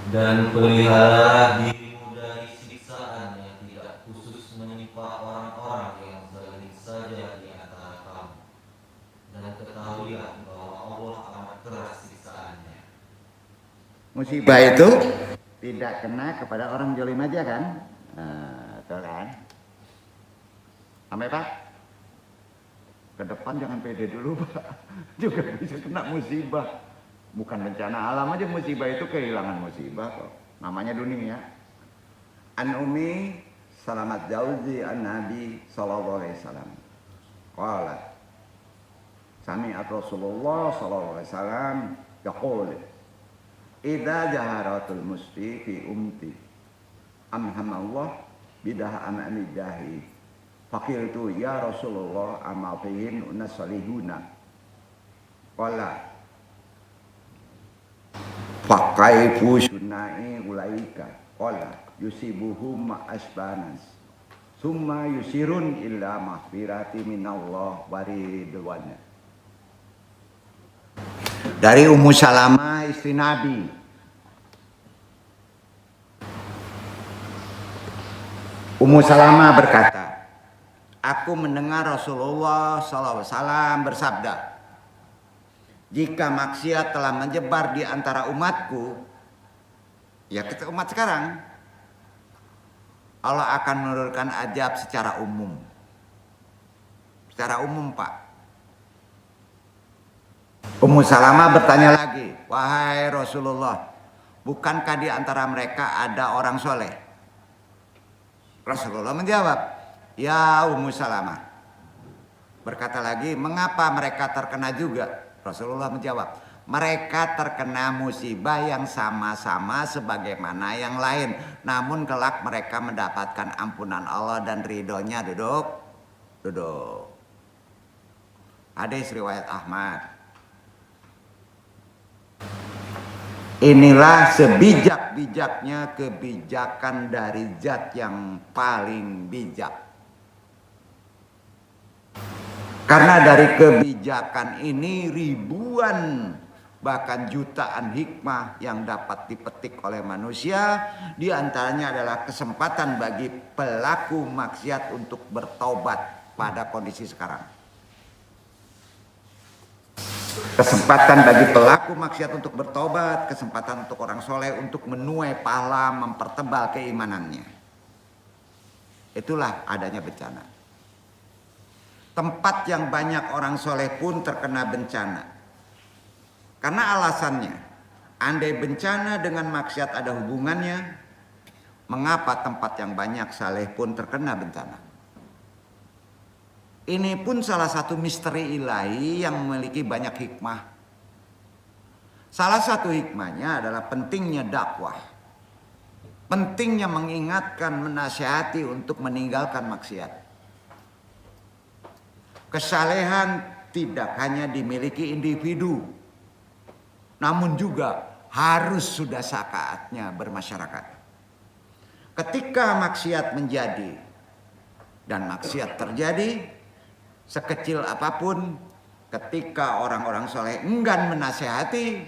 Dan pelihara dirimu dari siksaan yang tidak khusus menimpa orang-orang yang zalim saja di antara kamu. Dan ketahuilah bahwa Allah amat keras siksaannya. Musibah itu tidak kena kepada orang zalim aja kan? Nah, betul kan? Sampai Pak? ke depan jangan pede dulu Pak, juga bisa kena musibah. Bukan bencana alam aja, musibah itu kehilangan musibah kok, namanya dunia. An Umi Salamat Jauzi an Nabi sallallahu alaihi wasallam qala sami'at Rasulullah sallallahu alaihi wasallam yaqul idza jaharatul musfi fi umti amhamallah bidah amami jahi faqiltu ya Rasulullah amal fihin unasalihuna qala faqaifu sunai ulaika qala yusibuhum asbanas summa yusirun illa mahfirati minallah waridwannya. Dari Ummu Salamah istri Nabi. Ummu Salamah berkata, aku mendengar Rasulullah SAW bersabda, jika maksiat telah menyebar di antara umatku, ya kita umat sekarang, Allah akan menurunkan azab secara umum. Secara umum Pak. Ummu Salamah bertanya lagi, wahai Rasulullah, bukankah di antara mereka ada orang soleh? Rasulullah menjawab, ya Ummu Salamah. Berkata lagi, mengapa mereka terkena juga? Rasulullah menjawab, mereka terkena musibah yang sama-sama sebagaimana yang lain. Namun kelak mereka mendapatkan ampunan Allah dan ridhonya. Duduk. Hadis riwayat Ahmad. Inilah sebijak-bijaknya kebijakan dari zat yang paling bijak. Karena dari kebijakan ini ribuan bahkan jutaan hikmah yang dapat dipetik oleh manusia. Di antaranya adalah kesempatan bagi pelaku maksiat untuk bertobat pada kondisi sekarang. Kesempatan bagi pelaku maksiat untuk bertobat, kesempatan untuk orang soleh untuk menuai pahala, mempertebal keimanannya. Itulah adanya bencana. Tempat yang banyak orang soleh pun terkena bencana. Karena alasannya, andai bencana dengan maksiat ada hubungannya, mengapa tempat yang banyak saleh pun terkena bencana? Ini pun salah satu misteri ilahi yang memiliki banyak hikmah. Salah satu hikmahnya adalah pentingnya dakwah. Pentingnya mengingatkan, menasihati untuk meninggalkan maksiat. Kesalehan tidak hanya dimiliki individu, namun juga harus sudah saatnya bermasyarakat. Ketika maksiat menjadi dan maksiat terjadi, sekecil apapun, ketika orang-orang soleh enggan menasehati,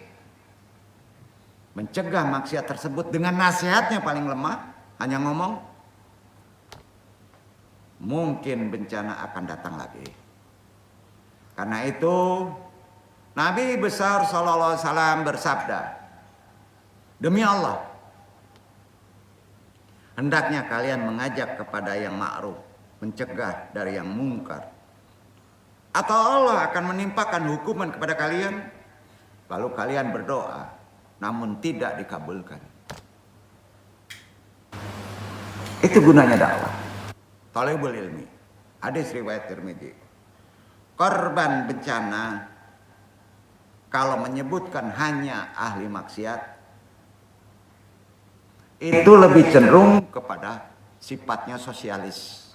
mencegah maksiat tersebut dengan nasihatnya paling lemah, hanya ngomong, mungkin bencana akan datang lagi. Karena itu Nabi besar sallallahu alaihi wasallam bersabda, demi Allah, hendaknya kalian mengajak kepada yang ma'ruf, mencegah dari yang mungkar. Atau Allah akan menimpakan hukuman kepada kalian, lalu kalian berdoa, namun tidak dikabulkan. Itu gunanya dakwah. Thalibul ilmi. Hadis riwayat Tirmidzi. Korban bencana kalau menyebutkan hanya ahli maksiat, itu lebih cenderung kepada sifatnya sosialis.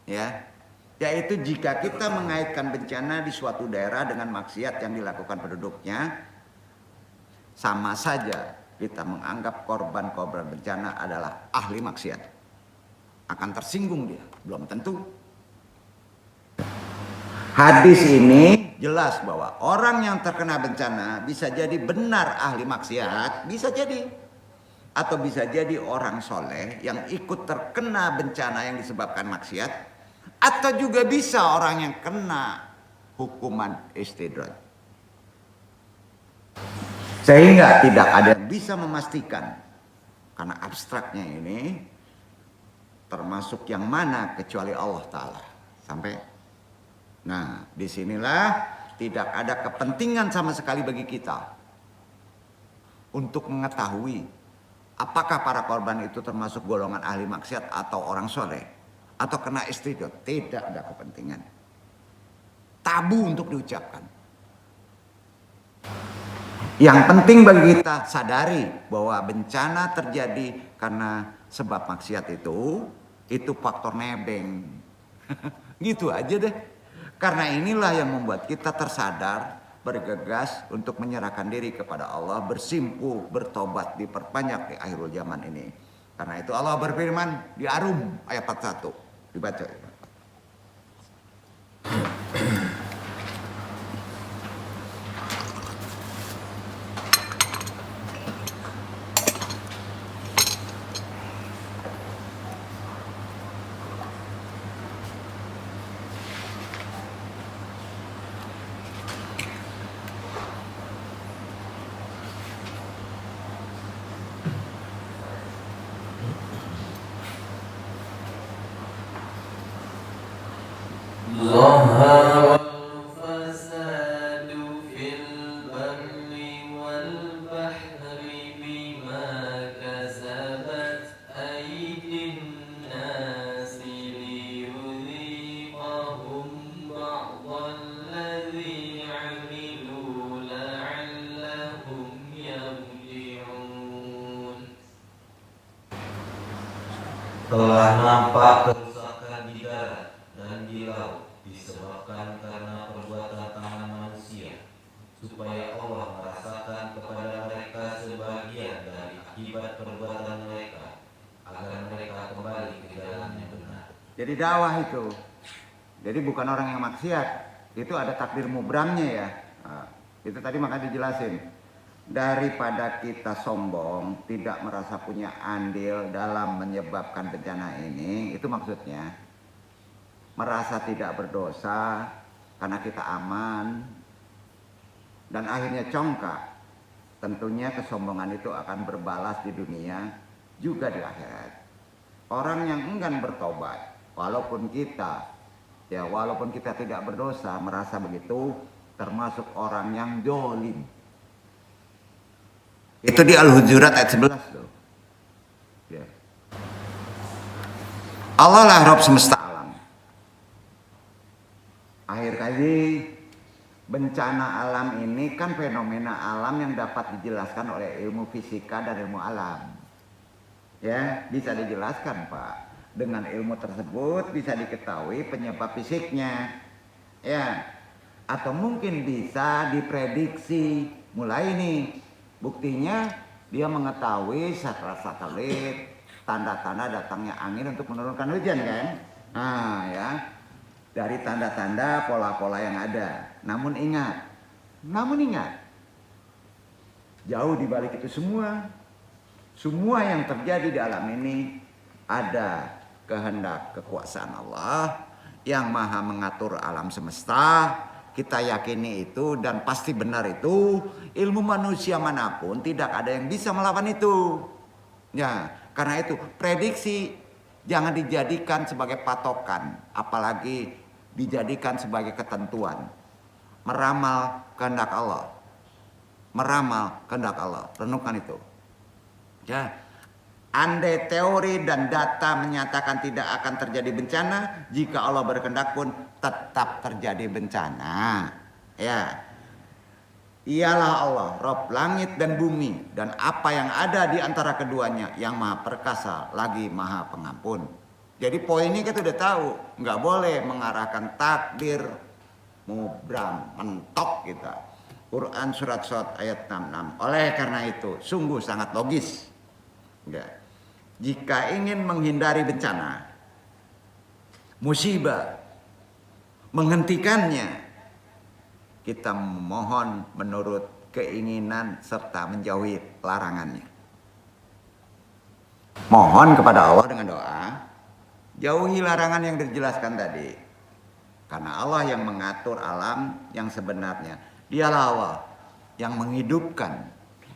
Ya. Yaitu jika kita mengaitkan bencana di suatu daerah dengan maksiat yang dilakukan penduduknya, sama saja kita menganggap korban-korban bencana adalah ahli maksiat. Akan tersinggung dia, belum tentu. Hadis ini jelas bahwa orang yang terkena bencana bisa jadi benar ahli maksiat, bisa jadi. Atau bisa jadi orang soleh yang ikut terkena bencana yang disebabkan maksiat. Atau juga bisa orang yang kena hukuman istidraj. Sehingga tidak ada yang bisa memastikan. Karena abstraknya ini termasuk yang mana kecuali Allah Ta'ala. Sampai Nah, disinilah tidak ada kepentingan sama sekali bagi kita untuk mengetahui apakah para korban itu termasuk golongan ahli maksiat atau orang soleh atau kena istidot. Tidak ada kepentingan. Tabu untuk diucapkan. Yang penting bagi kita sadari bahwa bencana terjadi karena sebab maksiat itu faktor nebeng. Gitu aja deh. Karena inilah yang membuat kita tersadar, bergegas untuk menyerahkan diri kepada Allah, bersimpuh, bertobat, diperbanyak di akhirul zaman ini. Karena itu Allah berfirman di Arum ayat 41. Dibaca. ظهر الفساد في البر والبحر بما كسبت أيدي الناس ليذيقهم بعض الذي عملوا لعلهم يرجعون. Telah nampak kerusakan di darat dan di laut disebabkan karena perbuatan tangan manusia, supaya Allah merasakan kepada mereka sebagian dari akibat perbuatan mereka, agar mereka kembali ke jalan yang benar. Jadi dakwah itu. Jadi bukan orang yang maksiat. Itu ada takdir mubramnya ya. Nah, itu tadi makanya dijelasin. Daripada kita sombong, tidak merasa punya andil dalam menyebabkan bencana ini, itu maksudnya. Merasa tidak berdosa karena kita aman dan akhirnya congkak. Tentunya kesombongan itu akan berbalas di dunia juga di akhirat. Orang yang enggan bertobat, walaupun kita tidak berdosa, merasa begitu, termasuk orang yang dolim. Itu di Al-Hujurat ayat 11 loh. Ya. Allah lah Rabb semesta alam. Akhir kali bencana alam ini kan fenomena alam yang dapat dijelaskan oleh ilmu fisika dan ilmu alam. Ya, bisa dijelaskan Pak. Dengan ilmu tersebut bisa diketahui penyebab fisiknya. Ya. Atau mungkin bisa diprediksi. Mulai nih. Buktinya dia mengetahui satelit, tanda-tanda datangnya angin untuk menurunkan hujan kan. Nah ya. Dari tanda-tanda pola-pola yang ada. Namun ingat. Jauh di balik itu semua yang terjadi di alam ini ada kehendak kekuasaan Allah yang maha mengatur alam semesta. Kita yakini itu dan pasti benar itu. Ilmu manusia manapun tidak ada yang bisa melawan itu. Ya, karena itu prediksi jangan dijadikan sebagai patokan, apalagi dijadikan sebagai ketentuan. Meramal kehendak Allah. Renungkan itu. Ya. Andai teori dan data menyatakan tidak akan terjadi bencana, jika Allah berkehendak pun tetap terjadi bencana. Ya. Ialah Allah, Rabb langit dan bumi dan apa yang ada di antara keduanya yang maha perkasa lagi maha pengampun. Jadi poinnya kita udah tahu, nggak boleh mengarahkan takdir mubram, mentok kita. Quran surat Shad ayat 66. Oleh karena itu, sungguh sangat logis. Ya. Jika ingin menghindari bencana, musibah, menghentikannya, kita mohon menurut keinginan serta menjauhi larangannya. Mohon kepada Allah dengan doa, jauhi larangan yang dijelaskan tadi. Karena Allah yang mengatur alam yang sebenarnya. Dialah Allah yang menghidupkan,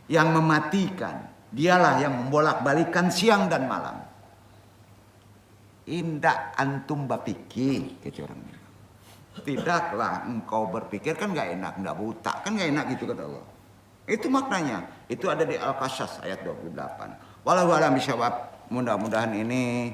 yang mematikan. Dialah yang membolak-balikan siang dan malam. Indak antum bapiki, kata orang bilang. Tidaklah engkau berpikir, kan nggak enak, nggak buta, kan nggak enak gitu kata Allah. Itu maknanya. Itu ada di Al-Qasas ayat 28. Walau alam bisawab. Mudah-mudahan ini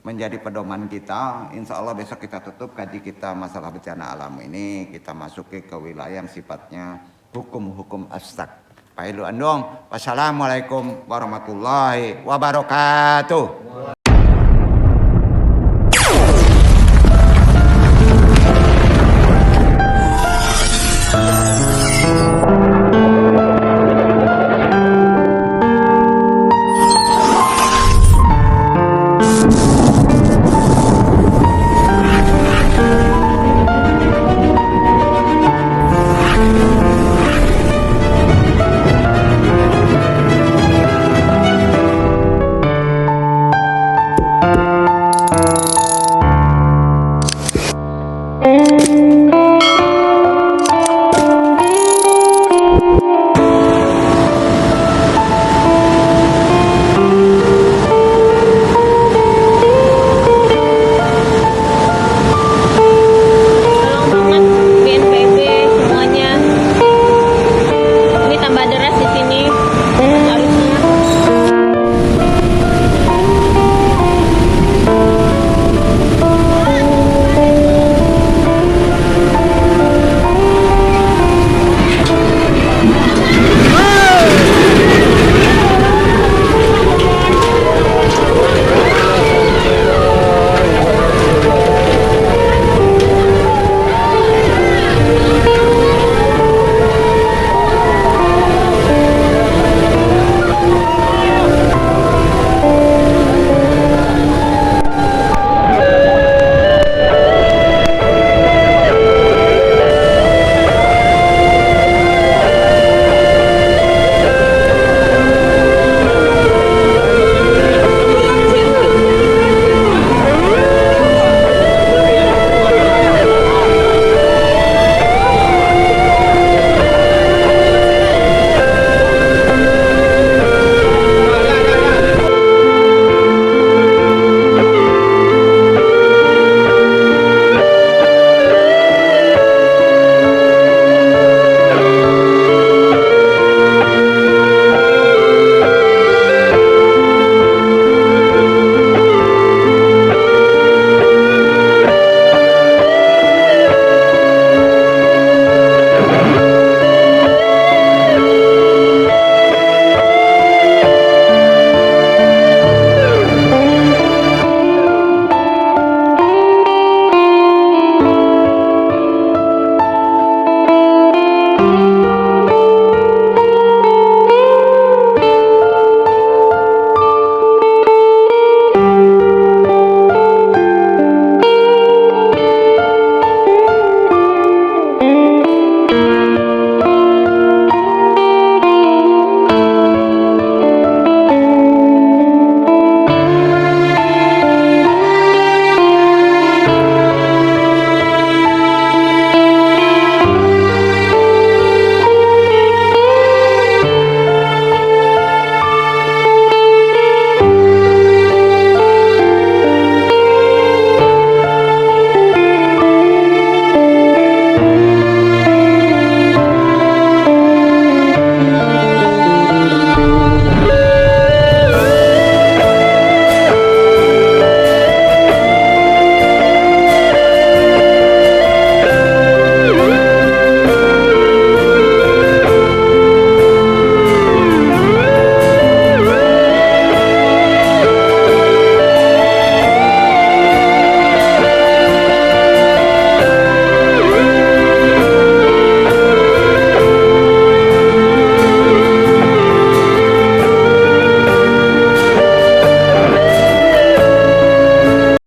menjadi pedoman kita. Insya Allah besok kita tutup kaji kita masalah bencana alam ini. Kita masuk ke wilayah yang sifatnya hukum-hukum abstrak. Pak Ilu Andong. Wassalamualaikum warahmatullahi wabarakatuh.